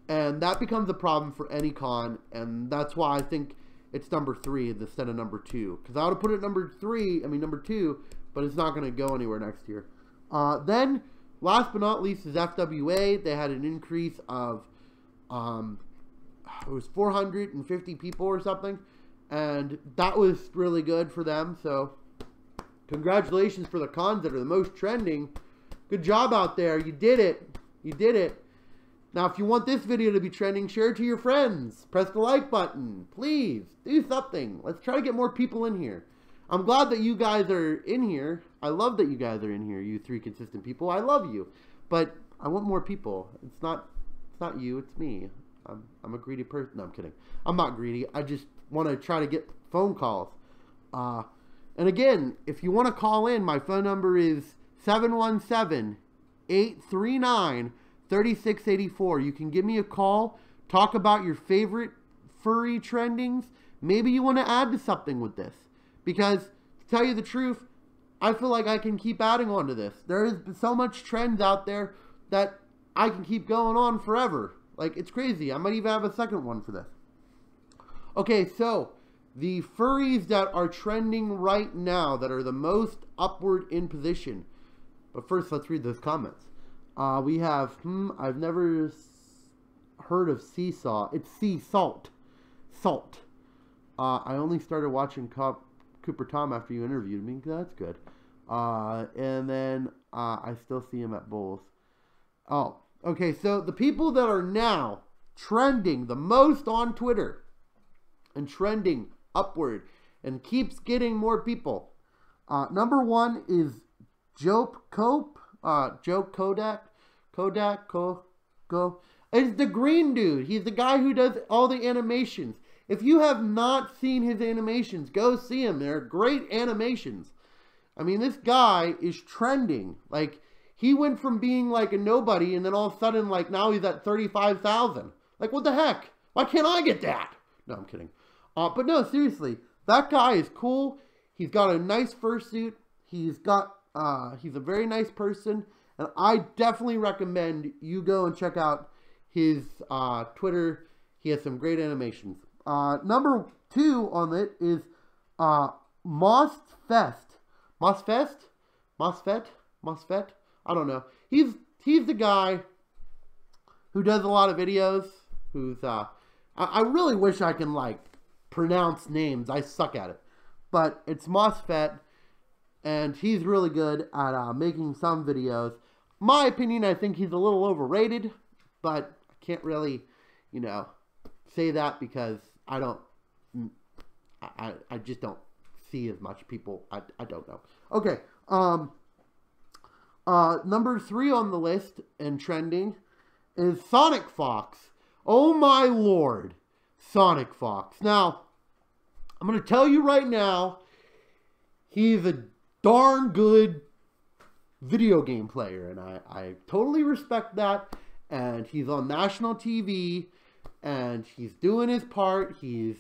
And that becomes a problem for any con, and that's why I think it's number 3 instead of number 2. Because I would have put it number 2, but it's not going to go anywhere next year. Then, last but not least is FWA. They had an increase of, it was 450 people or something. And that was really good for them. So, congratulations for the cons that are the most trending. Good job out there. You did it. You did it. Now, if you want this video to be trending, share it to your friends. Press the like button. Please, do something. Let's try to get more people in here. I'm glad that you guys are in here. I love that you guys are in here, you 3 consistent people. I love you. But I want more people. It's not you, it's me. I'm a greedy person. No, I'm kidding. I'm not greedy. I just want to try to get phone calls. And again, if you want to call in, my phone number is 717-839-3684. You can give me a call, talk about your favorite furry trendings. Maybe you want to add to something with this. Because, to tell you the truth, I feel like I can keep adding on to this. There is so much trends out there that I can keep going on forever. Like, it's crazy. I might even have a second one for this. Okay, so the furries that are trending right now, that are the most upward in position. But first, let's read those comments. We have, I've never heard of seesaw. It's sea salt. Salt. I only started watching Cooper Tom after you interviewed me. That's good. And then I still see him at bowls. Oh, okay. So the people that are now trending the most on Twitter and trending upward and keeps getting more people. Number 1 is Joe Kodak. It's the green dude. He's the guy who does all the animations. If you have not seen his animations, go see him. They're great animations. I mean, this guy is trending. Like, he went from being like a nobody, and then all of a sudden, like, now he's at 35,000. Like, what the heck? Why can't I get that? No, I'm kidding. But no, seriously, that guy is cool. He's got a nice fursuit. He's a very nice person. And I definitely recommend you go and check out his Twitter. He has some great animations. Number 2 on it is Mosfest. Mosfet? I don't know. He's the guy who does a lot of videos. Who's I really wish I can like pronounce names. I suck at it. But it's Mosfet, and he's really good at making some videos. My opinion, I think he's a little overrated, but I can't really, say that because I just don't see as much people. I don't know. Okay. Number 3 on the list and trending is Sonic Fox. Oh my lord. Sonic Fox. Now, I'm going to tell you right now, he's a darn good video game player, and I totally respect that. And he's on national TV, and he's doing his part. He's,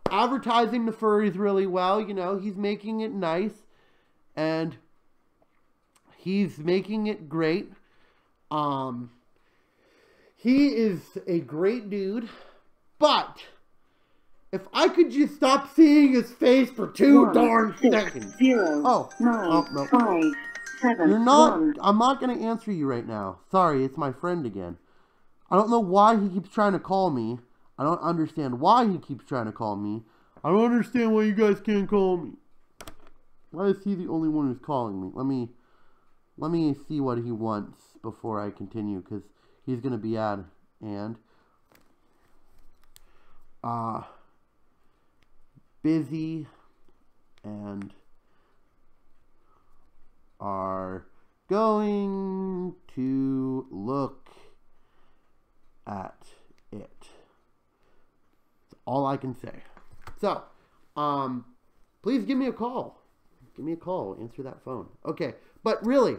advertising the furries really well. He's making it nice, and he's making it great. He is a great dude, but If I could just stop seeing his face for 2 1, darn 6, seconds. 0, Oh. 9, Oh, no. 5, 7, You're not. 1. I'm not going to answer you right now. Sorry, it's my friend again. I don't know why he keeps trying to call me. I don't understand why he keeps trying to call me. I don't understand why you guys can't call me. Why is he the only one who's calling me? Let me see what he wants before I continue, because he's going to be at and busy and are going to look at it. That's all I can say. So, please give me a call. Give me a call. Answer that phone. Okay, but really,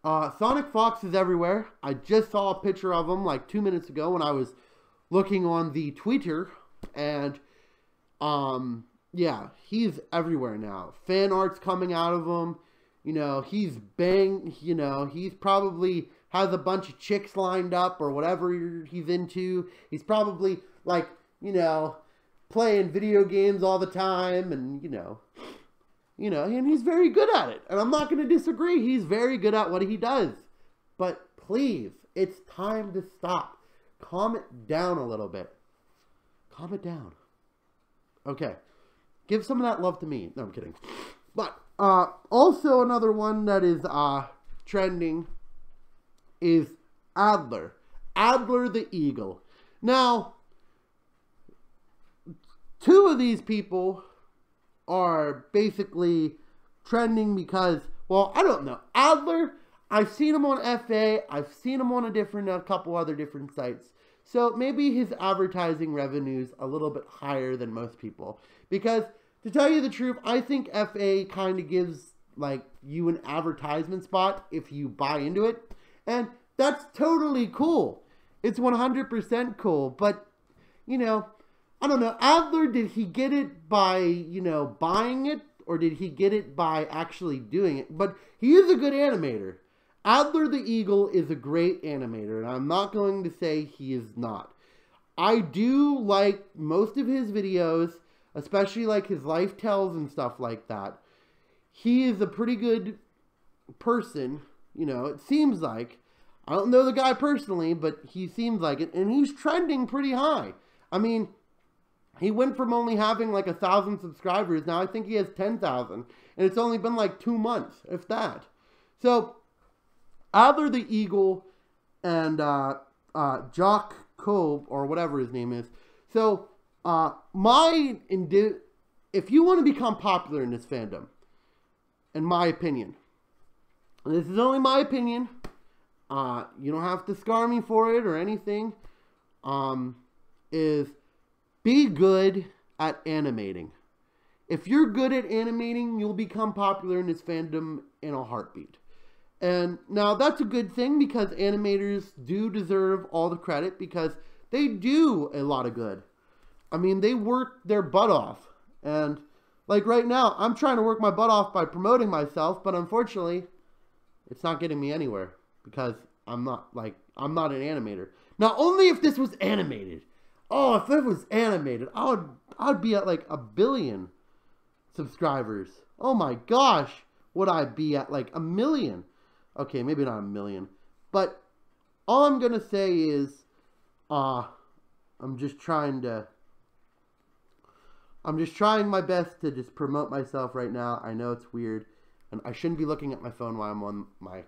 Sonic Fox is everywhere. I just saw a picture of him like 2 minutes ago when I was looking on the Twitter, and yeah, he's everywhere now. Fan art's coming out of him. You know, he's he's probably has a bunch of chicks lined up or whatever he's into. He's probably like, playing video games all the time, and and he's very good at it. And I'm not going to disagree. He's very good at what he does. But please, it's time to stop. Calm it down a little bit. Calm it down. Okay. Give some of that love to me. No, I'm kidding. But also another one that is trending is Adler. Adler the Eagle. Now, 2 of these people are basically trending because, well, I don't know. Adler, I've seen him on FA. I've seen him on a couple other different sites. So maybe his advertising revenue's a little bit higher than most people. Because, to tell you the truth, I think FA kind of gives, like, you an advertisement spot if you buy into it. And that's totally cool. It's 100% cool. But, I don't know. Adler, did he get it by, buying it? Or did he get it by actually doing it? But he is a good animator. Adler the Eagle is a great animator. And I'm not going to say he is not. I do like most of his videos, especially like his life tells and stuff like that. He is a pretty good person. It seems like. I don't know the guy personally, but he seems like it. And he's trending pretty high. I mean, he went from only having like 1,000 subscribers. Now I think he has 10,000. And it's only been like 2 months, if that. So, Adler the Eagle and Jock Cobe, or whatever his name is. So, if you want to become popular in this fandom, in my opinion, and this is only my opinion, you don't have to scar me for it or anything, is be good at animating. If you're good at animating, you'll become popular in this fandom in a heartbeat. And now that's a good thing, because animators do deserve all the credit, because they do a lot of good. I mean, they work their butt off. And like right now, I'm trying to work my butt off by promoting myself, but unfortunately, it's not getting me anywhere, because I'm not an animator. Now, only if this was animated. Oh, if it was animated, I would be at like 1 billion subscribers. Oh my gosh, would I be at like 1 million? Okay, maybe not 1 million, but all I'm gonna say is, I'm just trying my best to just promote myself right now. I know it's weird, and I shouldn't be looking at my phone while I'm on my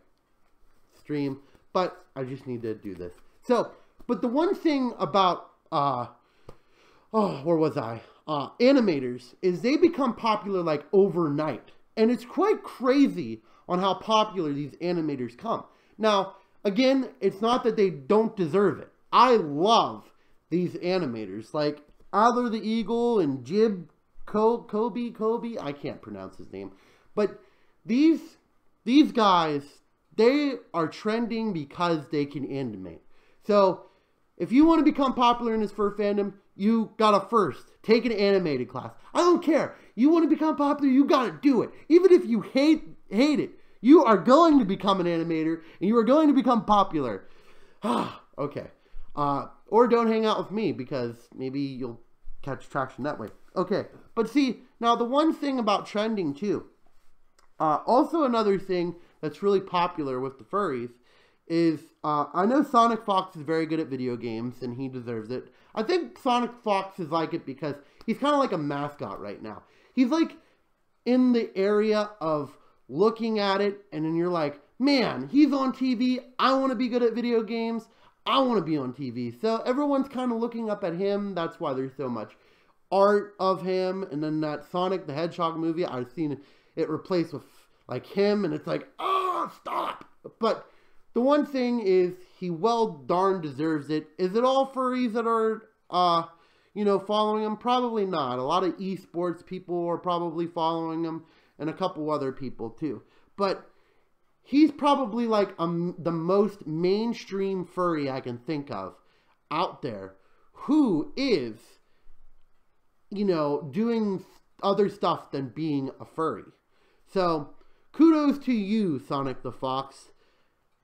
stream, but I just need to do this. So, but the one thing about, where was I? Animators, is they become popular like overnight. And it's quite crazy on how popular these animators come. Now, again, it's not that they don't deserve it. I love these animators, like Adler the Eagle and Kobe, I can't pronounce his name. But these guys, they are trending because they can animate. So, if you want to become popular in this fur fandom, you gotta first take an animated class. I don't care. You want to become popular, you gotta do it. Even if you hate it, you are going to become an animator, and you are going to become popular. Okay. Or don't hang out with me, because maybe you'll catch traction that way. Okay, but see, now the one thing about trending too, also another thing that's really popular with the furries is, I know Sonic Fox is very good at video games, and he deserves it. I think Sonic Fox is like it because he's kind of like a mascot right now. He's like in the area of looking at it, and then you're like, man, he's on TV. I want to be good at video games. I want to be on TV. So everyone's kind of looking up at him. That's why there's so much art of him. And then that Sonic the Hedgehog movie, I've seen it replaced with like him, and it's like, oh, stop. But the one thing is, he well darn deserves it. Is it all furries that are, you know, following him? Probably not. A lot of esports people are probably following him, and a couple other people too. But he's probably like the most mainstream furry I can think of out there who is, you know, doing other stuff than being a furry. So kudos to you, Sonic the Fox.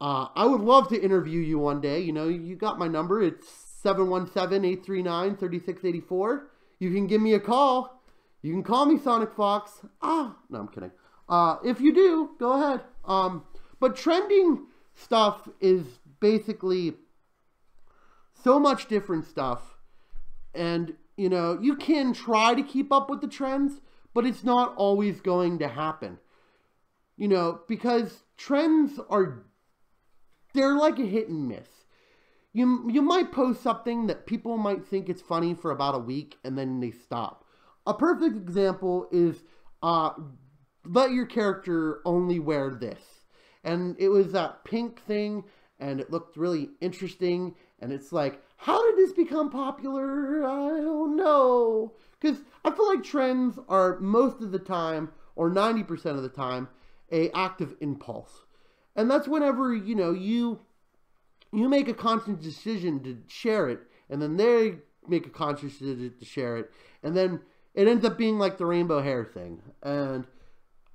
I would love to interview you one day. You know, you got my number. It's 717-839-3684. You can give me a call. You can call me Sonic Fox. No, I'm kidding. If you do, go ahead. But trending stuff is basically so much different stuff. And, you know, you can try to keep up with the trends, but it's not always going to happen. You know, because trends they're like a hit and miss. You might post something that people might think it's funny for about a week, and then they stop. A perfect example is, let your character only wear this. And it was that pink thing, and it looked really interesting, and it's like, how did this become popular? I don't know. Because I feel like trends are most of the time, or 90% of the time, an active impulse. And that's whenever, you know, you make a conscious decision to share it, and then they make a conscious decision to share it, and then it ends up being like the rainbow hair thing. And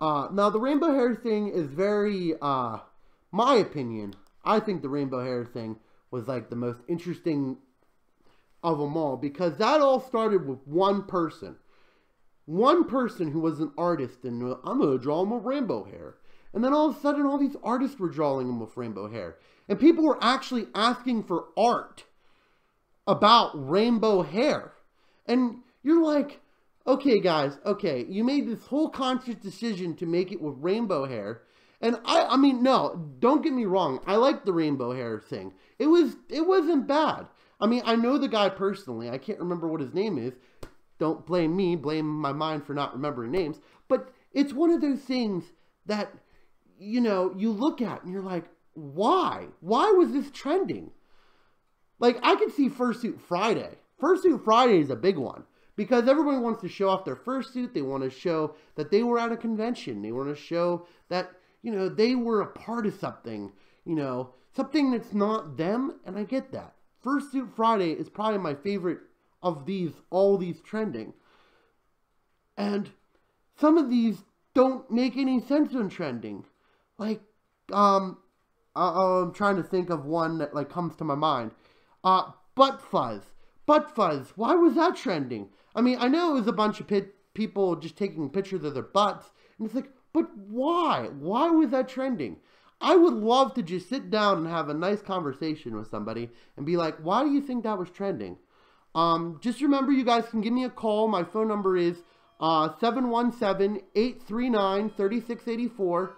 now the rainbow hair thing is very, my opinion, I think the rainbow hair thing was like the most interesting of them all, because that all started with one person. One person who was an artist, and I'm going to draw him with rainbow hair. And then all of a sudden, all these artists were drawing him with rainbow hair. And people were actually asking for art about rainbow hair. And you're like, okay, guys, okay, you made this whole conscious decision to make it with rainbow hair. And I mean, no, don't get me wrong. I like the rainbow hair thing. It wasn't bad. I mean, I know the guy personally. I can't remember what his name is. Don't blame me. Blame my mind for not remembering names. But it's one of those things that, you know, you look at and you're like, why? Why was this trending? Like, I could see Fursuit Friday. Fursuit Friday is a big one, because everyone wants to show off their fursuit. They want to show that they were at a convention. They want to show that, you know, they were a part of something, you know, something that's not them. And I get that. Fursuit Friday is probably my favorite of all these trending. And some of these don't make any sense when trending. Like, I'm trying to think of one that like comes to my mind. Butt fuzz. Butt fuzz. Why was that trending? I mean, I know it was a bunch of people just taking pictures of their butts. And it's like, but why? Why was that trending? I would love to just sit down and have a nice conversation with somebody and be like, why do you think that was trending? Just remember, you guys can give me a call. My phone number is 717-839-3684.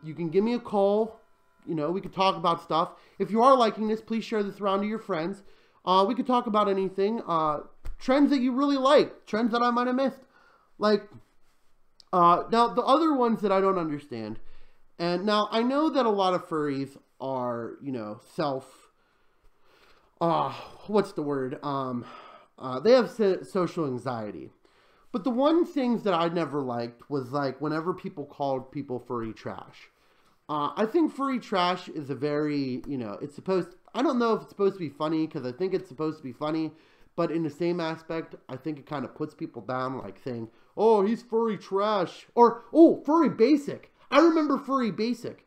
You can give me a call. You know, we could talk about stuff. If you are liking this, please share this around to your friends. We could talk about anything. Trends that you really like. Trends that I might have missed. Like, now the other ones that I don't understand. And now I know that a lot of furries are, you know, what's the word? They have social anxiety. But the one things that I never liked was like whenever people called people furry trash. I think furry trash is a very, you know, I don't know if it's supposed to be funny, because I think it's supposed to be funny, but in the same aspect, I think it kind of puts people down, like saying, oh, he's furry trash, or, oh, furry basic. I remember furry basic.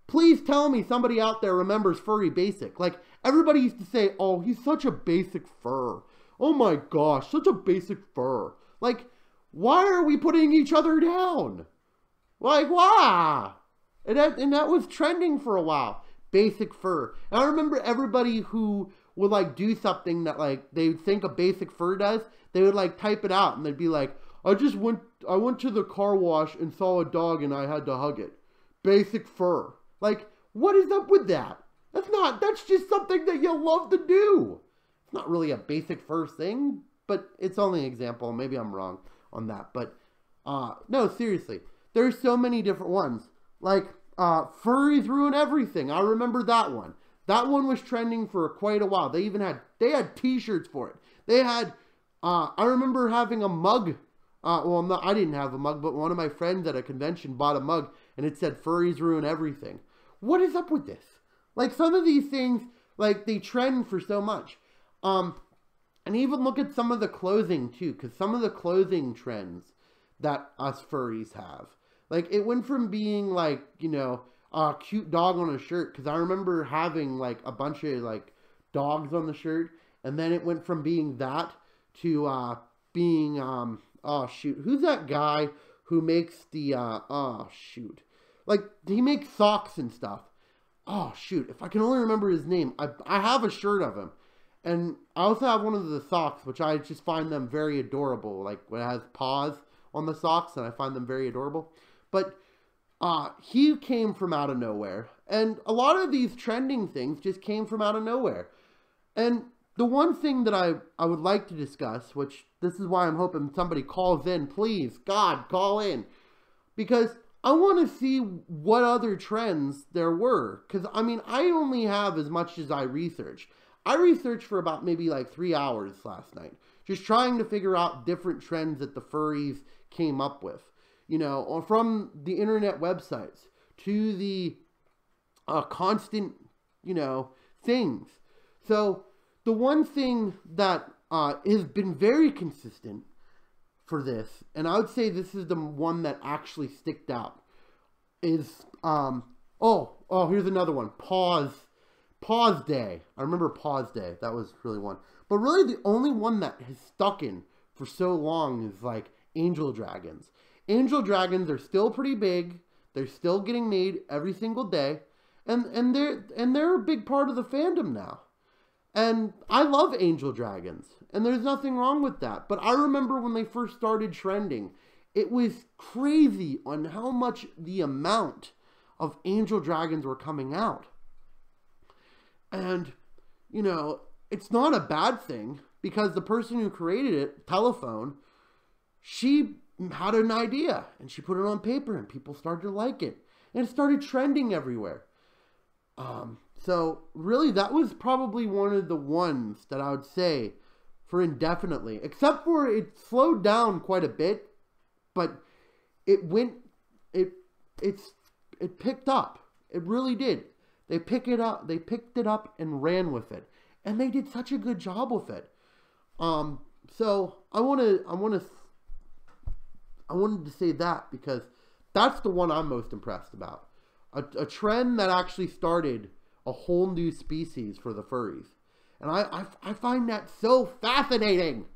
Please tell me somebody out there remembers furry basic. Like, everybody used to say, oh, he's such a basic fur. oh my gosh, such a basic fur. Like, why are we putting each other down? Like, why? And that was trending for a while. Basic fur. And I remember everybody who would like do something that like they would think a basic fur does, they would like type it out and they'd be like, I went to the car wash and saw a dog and I had to hug it. Basic fur. Like, what is up with that? That's just something that you love to do. It's not really a basic fur thing, but it's only an example. Maybe I'm wrong on that. But, no, seriously. There's so many different ones. Like, furries ruin everything. I remember that one. That one was trending for quite a while. They had t-shirts for it. They had, I remember having a mug. Well, no, I didn't have a mug, but one of my friends at a convention bought a mug and it said furries ruin everything. What is up with this? Like, some of these things, like, they trend for so much. And even look at some of the clothing, too, because some of the clothing trends that us furries have. Like, it went from being, like, you know, a cute dog on a shirt, because I remember having, like, a bunch of, like, dogs on the shirt, and then it went from being that to, being, oh, shoot, who's that guy who makes the, oh, shoot, like, he makes socks and stuff. Oh, shoot, if I can only remember his name. I have a shirt of him. And I also have one of the socks, which I just find them very adorable. Like, when it has paws on the socks, and I find them very adorable. But he came from out of nowhere. And a lot of these trending things just came from out of nowhere. And the one thing that I would like to discuss, which this is why I'm hoping somebody calls in. Please, God, call in. Because I want to see what other trends there were. Because, I mean, I only have as much as I research. I researched for about maybe like 3 hours last night. Just trying to figure out different trends that the furries came up with. You know, or from the internet websites to the constant, you know, things. So, the one thing that has been very consistent for this, and I would say this is the one that actually sticked out, is, here's another one. Pause Day. I remember Pause Day. That was really one. But really the only one that has stuck in for so long is like Angel Dragons. Angel Dragons are still pretty big. They're still getting made every single day. And they're a big part of the fandom now. And I love Angel Dragons. And there's nothing wrong with that. But I remember when they first started trending, it was crazy on how much the amount of Angel Dragons were coming out. And, you know, it's not a bad thing because the person who created it, Telephone, she had an idea and she put it on paper and people started to like it. And it started trending everywhere. So really that was probably one of the ones that I would say for indefinitely. Except for it slowed down quite a bit. But it picked up. It really did. They picked it up and ran with it. And they did such a good job with it. So I wanted to say that because that's the one I'm most impressed about. A trend that actually started a whole new species for the furries. And I find that so fascinating.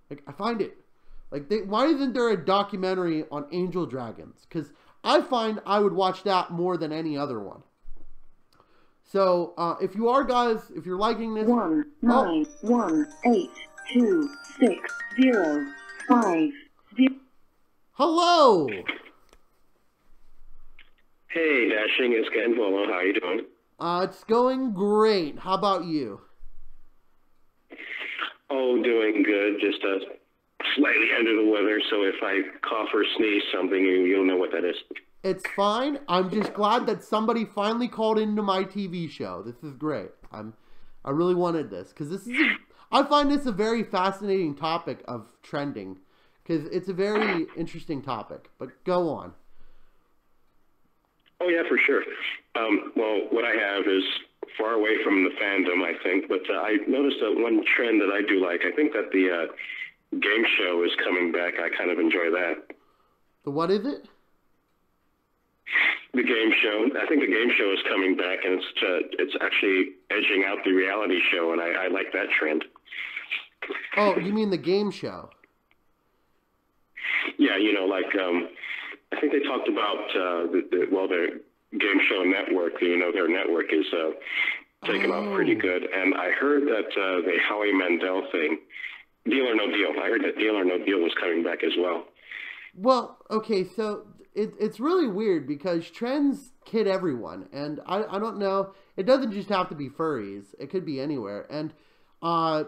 Like, I find it. Like, why isn't there a documentary on Angel Dragons? Because I find I would watch that more than any other one. So, if you are, guys, if you're liking this... 191826050. Hello! Hey, Dashing, it's Ken Polo. How are you doing? It's going great. How about you? Oh, doing good. Just slightly under the weather, so if I cough or sneeze something, you'll know what that is. It's fine. I'm just glad that somebody finally called into my TV show. This is great. I really wanted this because I find this a very fascinating topic of trending because it's a very interesting topic. But go on. Oh yeah, for sure. Well, what I have is far away from the fandom, I think, but I noticed that one trend that I do like. I think that the game show is coming back. I kind of enjoy that. The what is it? The game show. I think the game show is coming back, and it's actually edging out the reality show, and I like that trend. Oh, you mean the game show? Yeah, like I think they talked about their game show network. Their network is taken off pretty good, and I heard that the Howie Mandel thing, Deal or No Deal. I heard that Deal or No Deal was coming back as well. Well, okay, so it's really weird because trends kid everyone, and I don't know. It doesn't just have to be furries; it could be anywhere. And I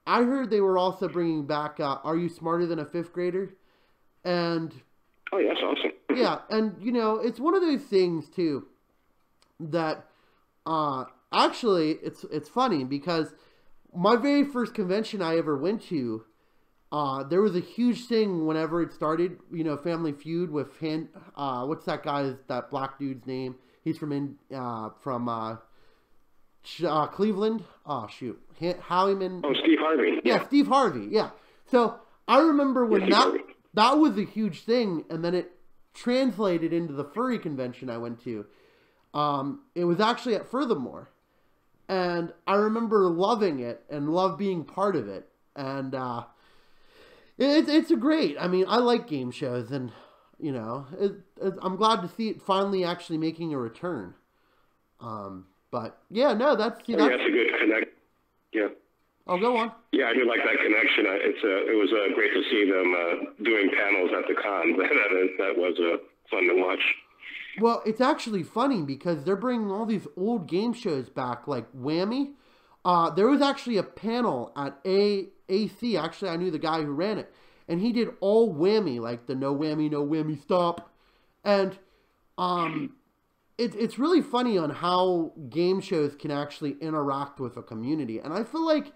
heard they were also bringing back "Are You Smarter Than a Fifth Grader?" And oh, yeah, that's awesome. Yeah, and it's one of those things too that actually it's funny because my very first convention I ever went to, there was a huge thing whenever it started. Family Feud with what's that guy? That black dude's name? He's from Cleveland. Oh shoot, Howieman. Oh, Steve Harvey. Yeah, Steve Harvey. Yeah. So I remember when that was a huge thing, and then it translated into the furry convention I went to. It was actually at Furthermore, and I remember loving it and love being part of it. And it's a great. I mean, I like game shows, and I'm glad to see it finally actually making a return. But yeah, no, that's that's a good connect. Yeah. Oh, go on. Yeah, I do like that connection. It was great to see them doing panels at the con. That was fun to watch. Well, it's actually funny because they're bringing all these old game shows back, like Whammy. There was actually a panel at AC. Actually, I knew the guy who ran it, and he did all Whammy, like the no whammy, stop. And it's really funny on how game shows can actually interact with a community, and I feel like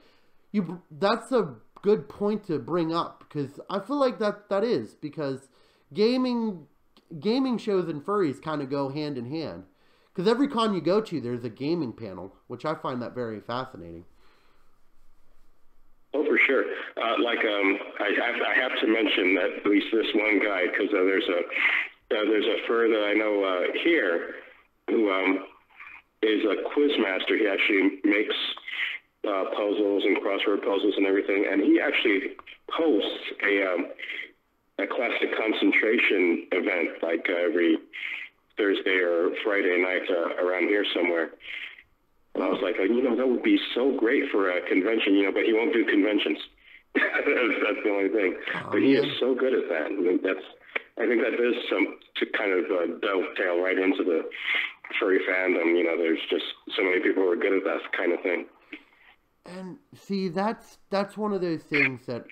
that's a good point to bring up because I feel like that is because gaming shows and furries kind of go hand in hand because every con you go to there's a gaming panel, which I find that very fascinating. Oh, for sure. I have to mention that at least this one guy because there's a fur that I know here who is a quiz master. He actually makes puzzles and crossword puzzles and everything, and he actually hosts a classic concentration event like every Thursday or Friday night around here somewhere. And I was like, that would be so great for a convention, but he won't do conventions. that's the only thing. But he is so good at that. I think that does some to kind of dovetail right into the furry fandom. There's just so many people who are good at that kind of thing. And see, that's one of those things that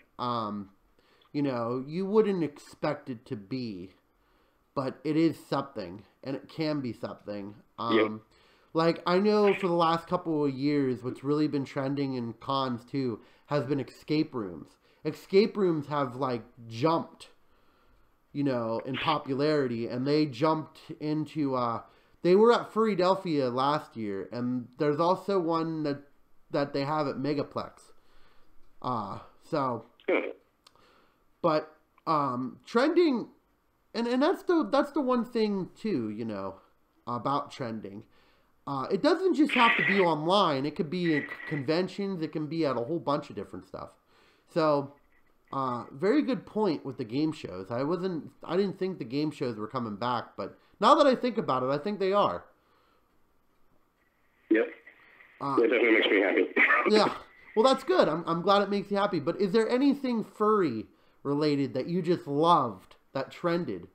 you wouldn't expect it to be, but it is something, and it can be something. Like I know for the last couple of years, what's really been trending in cons too has been escape rooms. Escape rooms have like jumped, in popularity, and they jumped into. They were at Furrydelphia last year, and there's also one that they have at Megaplex. But trending, and that's the one thing too, about trending. It doesn't just have to be online. It could be in conventions. It can be at a whole bunch of different stuff. So, very good point with the game shows. I didn't think the game shows were coming back, but now that I think about it, I think they are. Yep. It definitely makes me happy. Yeah. Well, that's good. I'm glad it makes you happy. But is there anything furry related that you just loved that trended?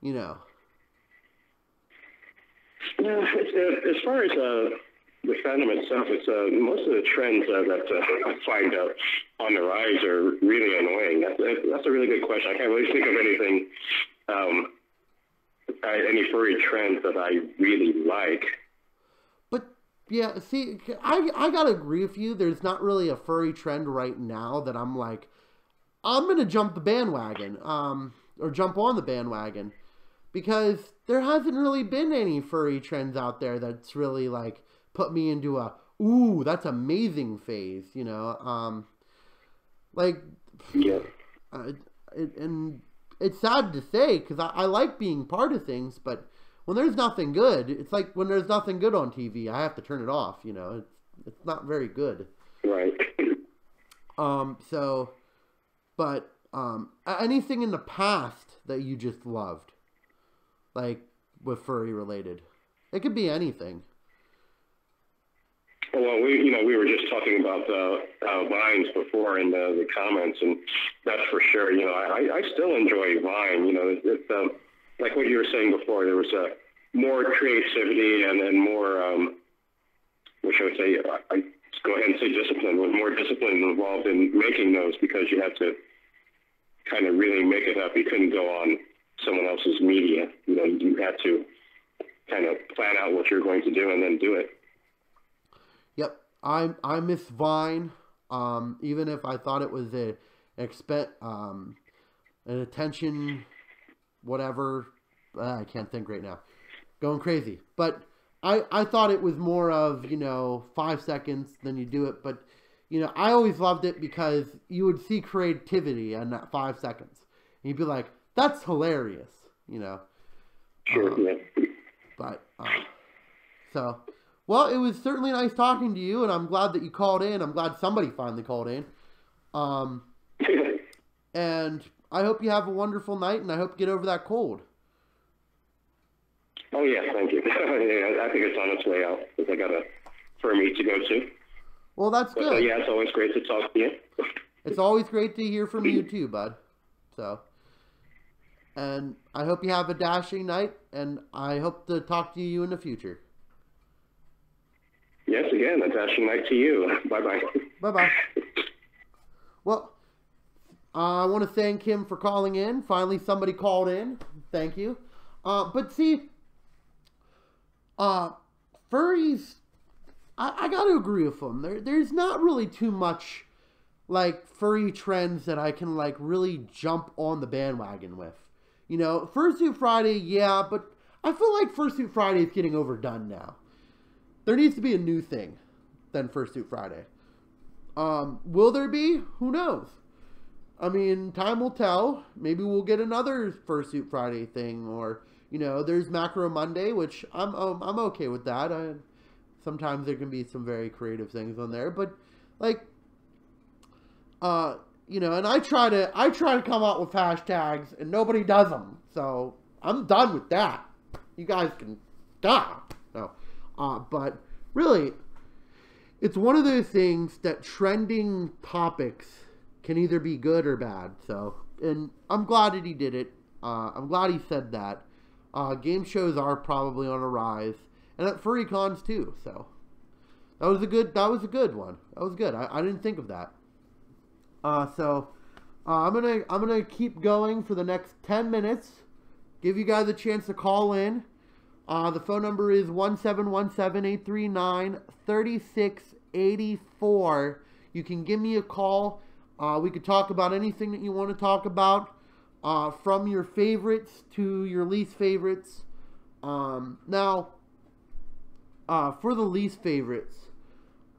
Yeah, as far as the fandom itself, it's most of the trends that I find on the rise are really annoying. That's a really good question. I can't really think of anything, any furry trends that I really like. But yeah, see, I gotta agree with you. There's not really a furry trend right now that I'm like, I'm gonna jump the bandwagon, or jump on the bandwagon. Because there hasn't really been any furry trends out there that's really, like, put me into a, ooh, that's amazing phase, Like, yeah. And it's sad to say, because I like being part of things, but when there's nothing good, it's like when there's nothing good on TV, I have to turn it off, It's not very good. Right. But anything in the past that you just loved, like with furry related, it could be anything. Well, we were just talking about Vines before in the comments, and that's for sure. I still enjoy Vine. It's like what you were saying before. There was more creativity and more, what should I say? I go ahead and say discipline. With more discipline involved in making those, because you had to kind of really make it up. You couldn't go on someone else's media. You had to kind of plan out what you're going to do and then do it. Yep, I miss Vine. Even if I thought it was an attention, whatever. I can't think right now. Going crazy. But I thought it was more of 5 seconds, then you do it. But I always loved it because you would see creativity in that 5 seconds, and you'd be like, "That's hilarious," Sure. Yeah. But so. Well, it was certainly nice talking to you, and I'm glad that you called in. I'm glad somebody finally called in. And I hope you have a wonderful night, and I hope you get over that cold. Oh, yeah, thank you. I think it's on its way out, because I got a fur meet to go to. Well, that's good. Yeah, it's always great to talk to you. It's always great to hear from you, too, bud. So, and I hope you have a dashing night, and I hope to talk to you in the future. Yes, again, a dashing night to you. Bye-bye. Bye-bye. Well, I want to thank him for calling in. Finally, somebody called in. Thank you. But see, furries, I got to agree with them. There's not really too much, like, furry trends that I can, like, really jump on the bandwagon with. Fursuit Friday, yeah, but I feel like Fursuit Friday is getting overdone now. There needs to be a new thing than Fursuit Friday. Will there be? Who knows? I mean, time will tell. Maybe we'll get another Fursuit Friday thing, or there's Macro Monday, which I'm okay with that. Sometimes there can be some very creative things on there, but like, and I try to come out with hashtags, and nobody does them, so I'm done with that. You guys can stop. No. But really, it's one of those things that trending topics can either be good or bad. So, and I'm glad that he did it. I'm glad he said that. Game shows are probably on a rise, and at furry cons too. So that was a good one. That was good. I didn't think of that. So I'm gonna keep going for the next 10 minutes. Give you guys a chance to call in. The phone number is 1-717-839-3684. You can give me a call. We could talk about anything that you want to talk about, from your favorites to your least favorites. Now, for the least favorites,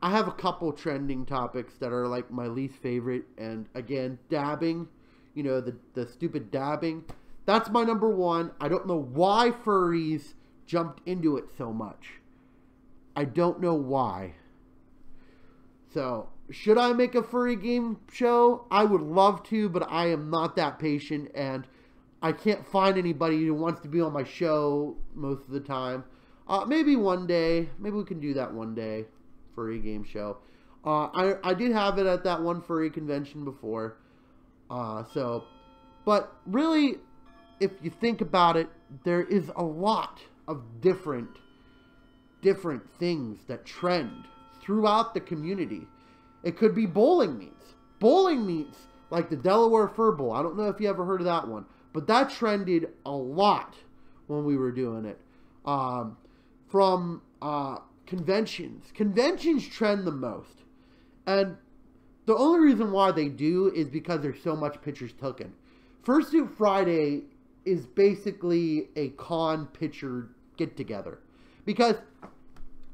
I have a couple trending topics that are like my least favorite. And again, dabbing, the stupid dabbing. That's my number one. I don't know why furries jumped into it so much. I don't know why. So, should I make a furry game show? I would love to, but I am not that patient, and I can't find anybody who wants to be on my show most of the time. Maybe one day. Maybe we can do that one day. Furry game show. I did have it at that one furry convention before. But really, if you think about it, there is a lot of different things that trend throughout the community. It could be bowling meets. Bowling meets, like the Delaware Fur Bowl. I don't know if you ever heard of that one, but that trended a lot when we were doing it. From conventions. Conventions trend the most. And the only reason why they do is because there's so much pictures taken. Fursuit Friday is basically a con picture get-together. Because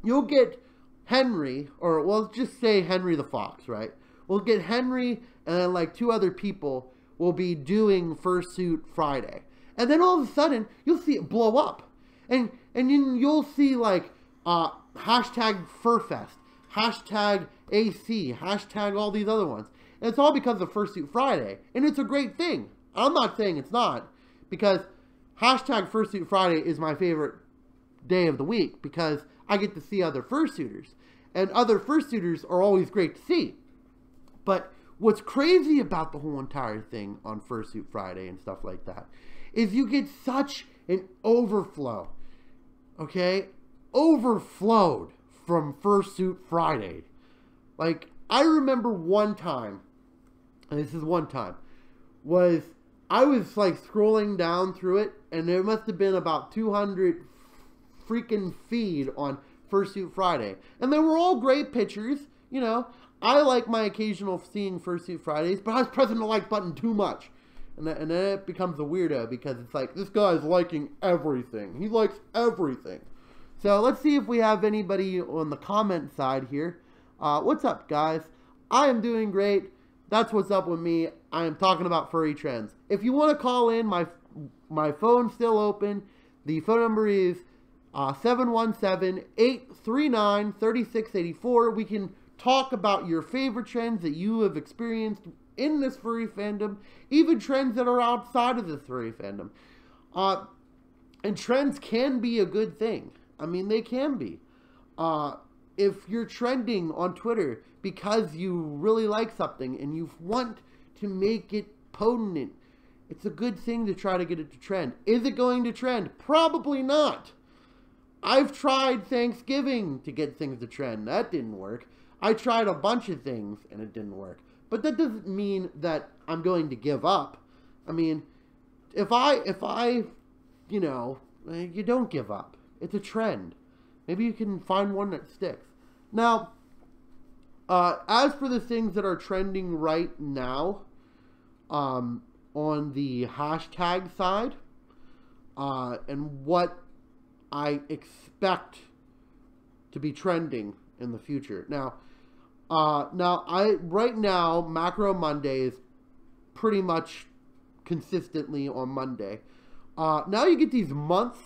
you'll get Henry, or we'll just say Henry the Fox, right? We'll get Henry, and then like 2 other people will be doing Fursuit Friday. And then all of a sudden, you'll see it blow up. And then you'll see like hashtag FurFest, hashtag AC, hashtag all these other ones. And it's all because of Fursuit Friday. And it's a great thing. I'm not saying it's not. Because hashtag Fursuit Friday is my favorite day of the week. Because I get to see other fursuiters. And other fursuiters are always great to see. But what's crazy about the whole entire thing on Fursuit Friday and stuff like that is you get such an overflow. Okay? Overflowed from Fursuit Friday. Like, I remember one time, and this is one time, was I was like scrolling down through it, and there must have been about 200 freaking feed on Fursuit Friday. And they were all great pictures, you know. I like my occasional seeing Fursuit Fridays, but I was pressing the like button too much. And then it becomes a weirdo, because it's like, this guy's liking everything. He likes everything. So let's see if we have anybody on the comment side here. What's up, guys? I am doing great. That's what's up with me. I am talking about furry trends. If you want to call in, my phone's still open. The phone number is 717-839-3684. We can talk about your favorite trends that you have experienced in this furry fandom, even trends that are outside of the furry fandom. And trends can be a good thing. I mean, they can be. If you're trending on Twitter because you really like something and you want to make it potent, it's a good thing to try to get it to trend. Is it going to trend? Probably not. I've tried Thanksgiving to get things to trend. That didn't work. I tried a bunch of things and it didn't work. But that doesn't mean that I'm going to give up. I mean, if I, you know, you don't give up. It's a trend. Maybe you can find one that sticks. Now, as for the things that are trending right now, on the hashtag side, and what I expect to be trending in the future. Now, right now, Macro Monday is pretty much consistently on Monday. Now you get these months.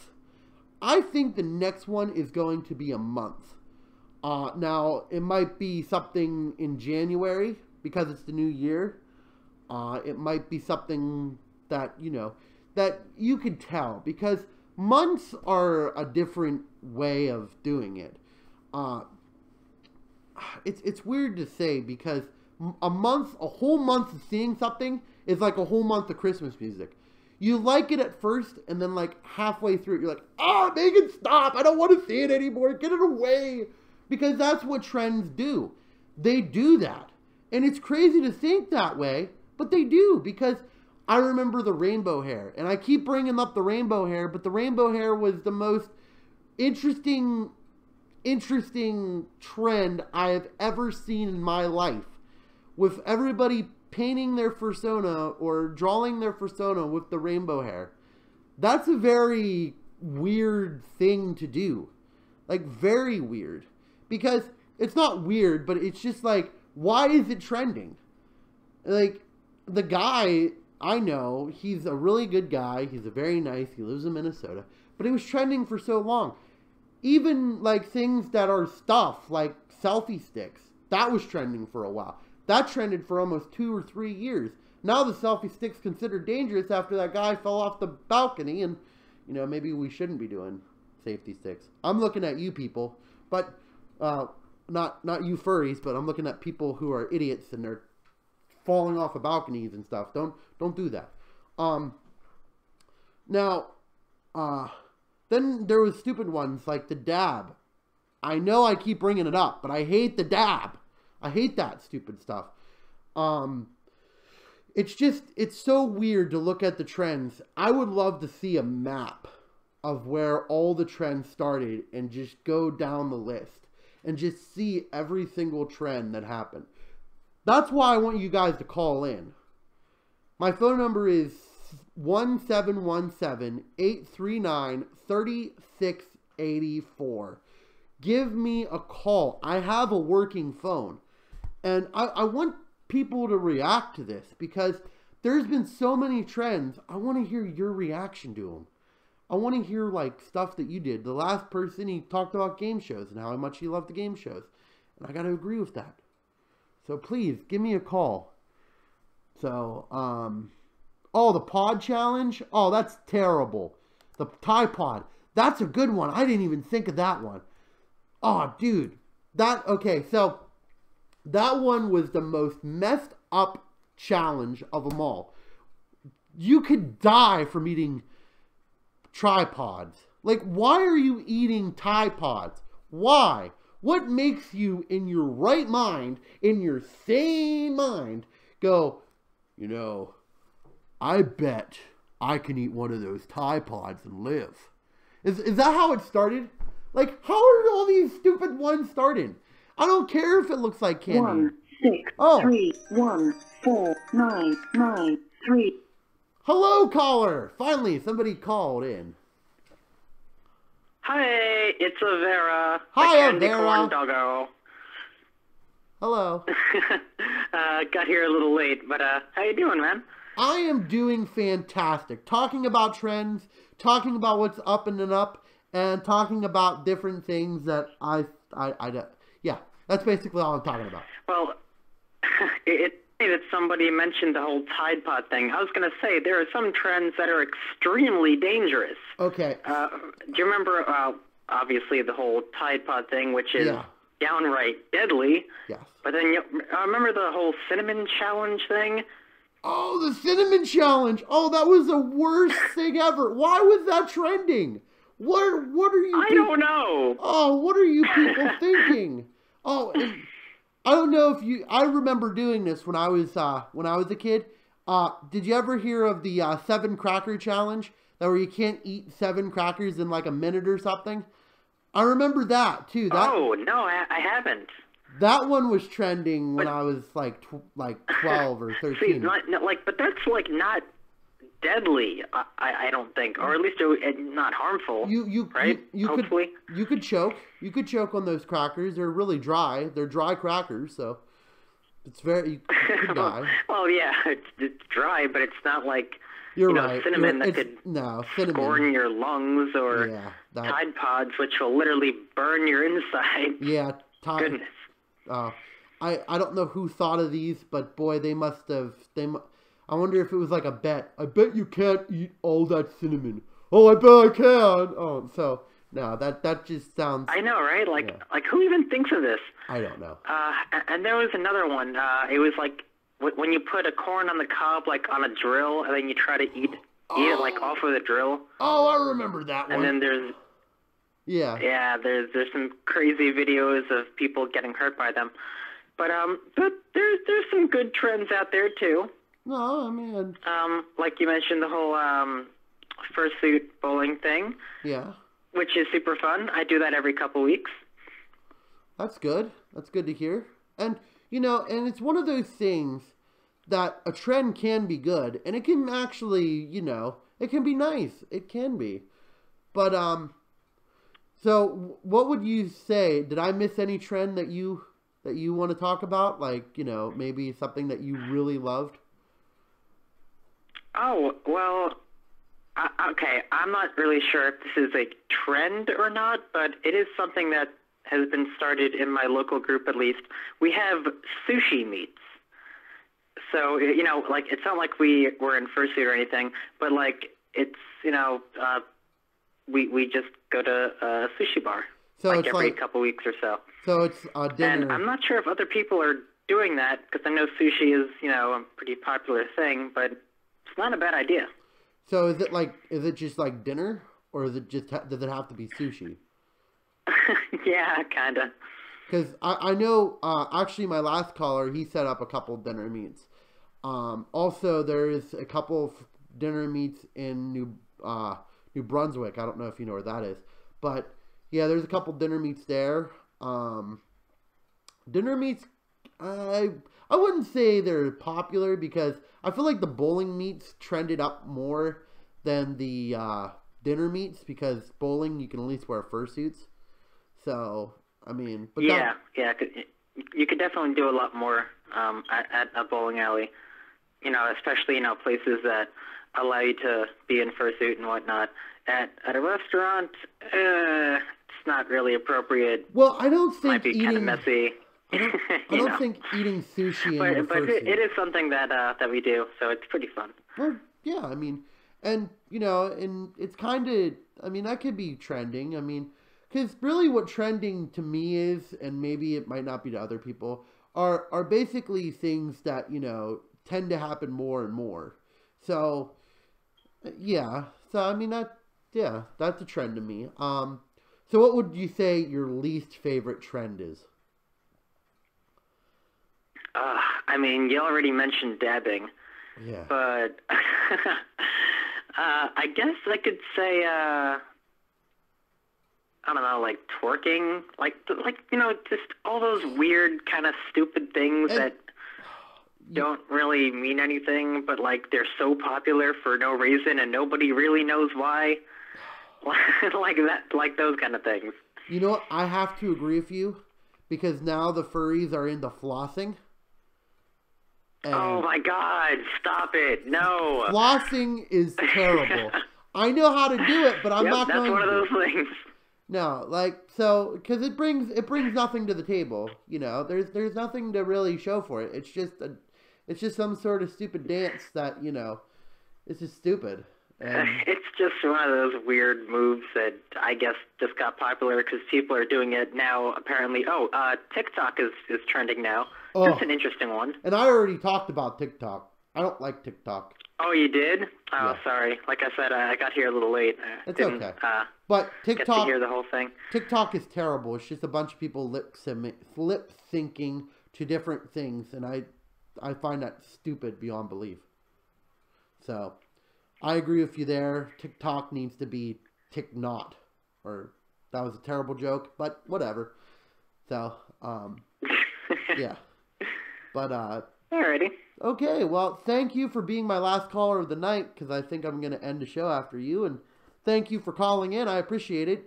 I think the next one is going to be a month. Now, it might be something in January because it's the new year. It might be something that, you know, that you can tell, because months are a different way of doing it. It's weird to say, because a whole month of seeing something is like a whole month of Christmas music. You like it at first, and then like halfway through it, you're like, oh, make it stop. I don't want to see it anymore. Get it away. Because that's what trends do. They do that. And it's crazy to think that way, but they do. Because I remember the rainbow hair. And I keep bringing up the rainbow hair, but the rainbow hair was the most interesting trend I have ever seen in my life. With everybody painting their persona or drawing their persona with the rainbow hair. That's a very weird thing to do. Like, very weird. Because it's not weird, but it's just like, why is it trending? Like, the guy, I know, he's a really good guy. He's a very nice, he lives in Minnesota. But it was trending for so long. Even, like, things that are stuff, like selfie sticks, that was trending for a while. That trended for almost 2 or 3 years. Now the selfie stick's considered dangerous after that guy fell off the balcony, and, you know, maybe we shouldn't be doing safety sticks. I'm looking at you people, but, not you furries, but I'm looking at people who are idiots and they're falling off of balconies and stuff. Don't do that. Then there was stupid ones like the dab. I know I keep bringing it up, but I hate the dab. I hate that stupid stuff. It's so weird to look at the trends. I would love to see a map of where all the trends started and just go down the list and just see every single trend that happened. That's why I want you guys to call in. My phone number is 1717-839-3684. Give me a call. I have a working phone. And I want people to react to this, because there's been so many trends. I want to hear your reaction to them. I want to hear, like, stuff that you did. The last person, he talked about game shows and how much he loved the game shows. And I got to agree with that. So please, give me a call. So, oh, the pod challenge. Oh, that's terrible. The Tide Pod. That's a good one. I didn't even think of that one. Oh, dude. Okay, so that one was the most messed up challenge of them all. You could die from eating tripods. Like, why are you eating Tide Pods? Why? What makes you, in your right mind, in your sane mind, go, you know, I bet I can eat one of those Tide Pods and live. Is that how it started? Like, how are all these stupid ones started? I don't care if it looks like candy. 1 6 3 1 4 9 9 3. Hello, caller. Finally, somebody called in. Hi, it's Avera. Hi, the candy Avera. corn doggo. Hello. Got here a little late, but how you doing, man? I am doing fantastic. Talking about trends, talking about what's up and up, and talking about different things that yeah, that's basically all I'm talking about. Well, it's funny that somebody mentioned the whole Tide Pod thing. I was going to say there are some trends that are extremely dangerous. Okay. Do you remember, obviously, the whole Tide Pod thing, which is downright deadly? Yes. But then you remember the whole cinnamon challenge thing? Oh, the cinnamon challenge. Oh, that was the worst thing ever. Why was that trending? What are you I don't know. Oh, what are you people thinking? Oh, I don't know if you I remember doing this when I was a kid. Did you ever hear of the 7 cracker challenge? That where you can't eat 7 crackers in like a minute or something? I remember that too. Oh, no, I haven't. That one was trending when I was like 12 or 13. See, but that's like not deadly. I don't think, or at least not harmful. Right? Hopefully, you could choke. You could choke on those crackers. They're really dry. They're dry crackers, so it's you could die. Well, yeah, it's dry, but it's not like You're right. Cinnamon that could scorn your lungs, or Tide Pods, which will literally burn your inside. Yeah, goodness. I don't know who thought of these, but boy, they must have. I wonder if it was like a bet. I bet you can't eat all that cinnamon. Oh, I bet I can. Oh, so no, that just sounds. I know, right? Like who even thinks of this? I don't know. And there was another one. It was like when you put a corn on the cob, like on a drill, and then you try to eat it like off of the drill. Oh, I remember that one. And then there's. Yeah, there's some crazy videos of people getting hurt by them, but there's some good trends out there too. No, I mean, like you mentioned, the whole fursuit bowling thing. Yeah. Which is super fun. I do that every couple weeks. That's good. That's good to hear. And and it's one of those things that a trend can be good, and it can actually, it can be nice. It can be, but So, what would you say? Did I miss any trend that you want to talk about? Like, maybe something that you really loved? Oh, well, okay. I'm not really sure if this is a trend or not, but it is something that has been started in my local group, at least. We have sushi meets. So, it's not like we were in fursuit or anything, but like it's, we just go to a sushi bar, so like every couple weeks or so. So it's dinner. And I'm not sure if other people are doing that, because I know sushi is, a pretty popular thing, but it's not a bad idea. So is it just like dinner, or is it just does it have to be sushi? Yeah, kind of. Because I know, actually my last caller, he set up a couple dinner meets. Also, there's a couple of dinner meets in New Brunswick. I don't know if you know where that is, but yeah, there's a couple dinner meets there. Dinner meets, I wouldn't say they're popular, because I feel like the bowling meets trended up more than the dinner meets, because bowling you can at least wear fursuits. So I mean, but yeah, you could definitely do a lot more at a bowling alley. Especially places that allow you to be in fursuit and whatnot. At a restaurant, it's not really appropriate. Well, I don't think might be kind of messy. I don't think eating sushi and but it is something that that we do, so it's pretty fun. Well, yeah, I mean, and you know, and it's kind of, I mean, that could be trending. I mean, because really, what trending to me is, and maybe it might not be to other people, are basically things that tend to happen more and more. So, yeah. So I mean that's a trend to me. So what would you say your least favorite trend is? I mean, you already mentioned dabbing. Yeah. But I guess I could say I don't know, like twerking, like just all those weird kind of stupid things that don't really mean anything, but like they're so popular for no reason and nobody really knows why. Like that, like those kind of things. You know what? I have to agree with you because now the furries are into flossing. Oh my God! Stop it! No. Flossing is terrible. I know how to do it, but I'm not going to. That's one of those things. No, like, so, because it brings nothing to the table. There's nothing to really show for it. It's just some sort of stupid dance that it's just stupid. And it's just one of those weird moves that I guess just got popular because people are doing it now. Apparently, TikTok is trending now. Oh, that's an interesting one. And I already talked about TikTok. I don't like TikTok. Oh, you did? Oh, yeah. Sorry. Like I said, I got here a little late. It's okay. But TikTok, get to hear the whole thing. TikTok is terrible. It's just a bunch of people lip syncing to different things, and I find that stupid beyond belief. So, I agree with you there. TikTok needs to be TikNot, or that was a terrible joke, but whatever. So, yeah. But, alrighty. Okay, well, thank you for being my last caller of the night, because I think I'm going to end the show after you, and thank you for calling in. I appreciate it.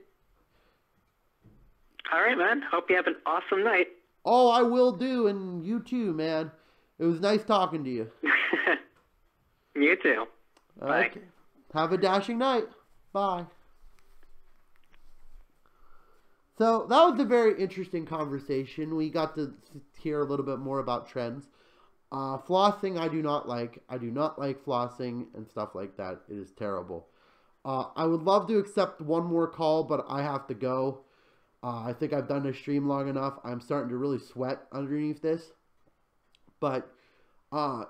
All right, man. Hope you have an awesome night. Oh, I will do, and you too, man. It was nice talking to you. You too. Bye. Okay. Have a dashing night. Bye. So, that was a very interesting conversation. We got to hear a little bit more about trends. Flossing, I do not like. I do not like flossing and stuff like that. It is terrible. I would love to accept one more call, but I have to go. I think I've done this stream long enough. I'm starting to really sweat underneath this. But,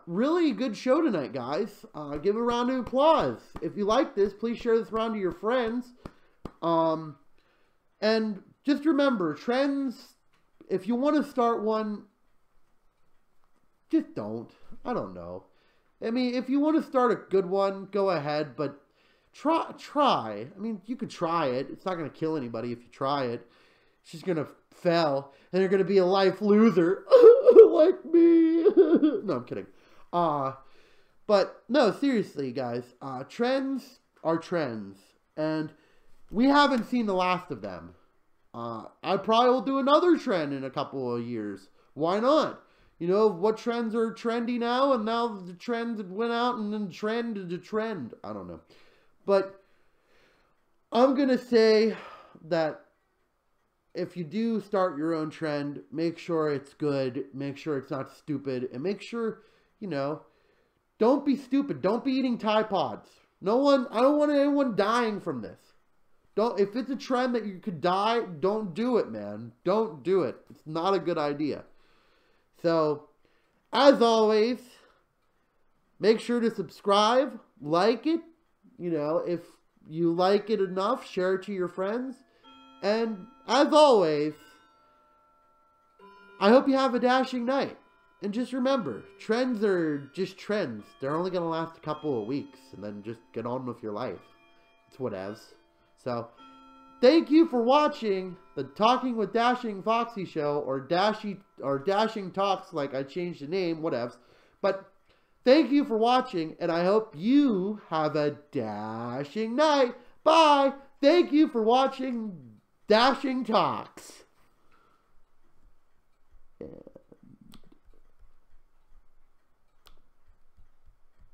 really good show tonight, guys. Give a round of applause. If you like this, please share this around to your friends. And just remember, trends, if you want to start one, just don't. I don't know. I mean, if you want to start a good one, go ahead, but try. I mean, you could try it. It's not going to kill anybody if you try it. It's just going to fail, and you're going to be a life loser. Like me. No, I'm kidding. But, no, seriously, guys. Trends are trends, and we haven't seen the last of them. I probably will do another trend in a couple of years. Why not? What trends are trendy now, and now the trends went out, and then trend to trend. I don't know. But I'm going to say that if you do start your own trend, make sure it's good, make sure it's not stupid, and make sure, don't be stupid. Don't be eating Tide Pods. I don't want anyone dying from this. If it's a trend that you could die, don't do it, man. Don't do it. It's not a good idea. So, as always, make sure to subscribe, like it. If you like it enough, share it to your friends. And, as always, I hope you have a dashing night. And just remember, trends are just trends. They're only going to last a couple of weeks. And then just get on with your life. It's whatevs. So, thank you for watching the Talking with Dashing Foxie show, or Dashing Talks, like I changed the name, whatevs. But thank you for watching, and I hope you have a dashing night. Bye. Thank you for watching Dashing Talks.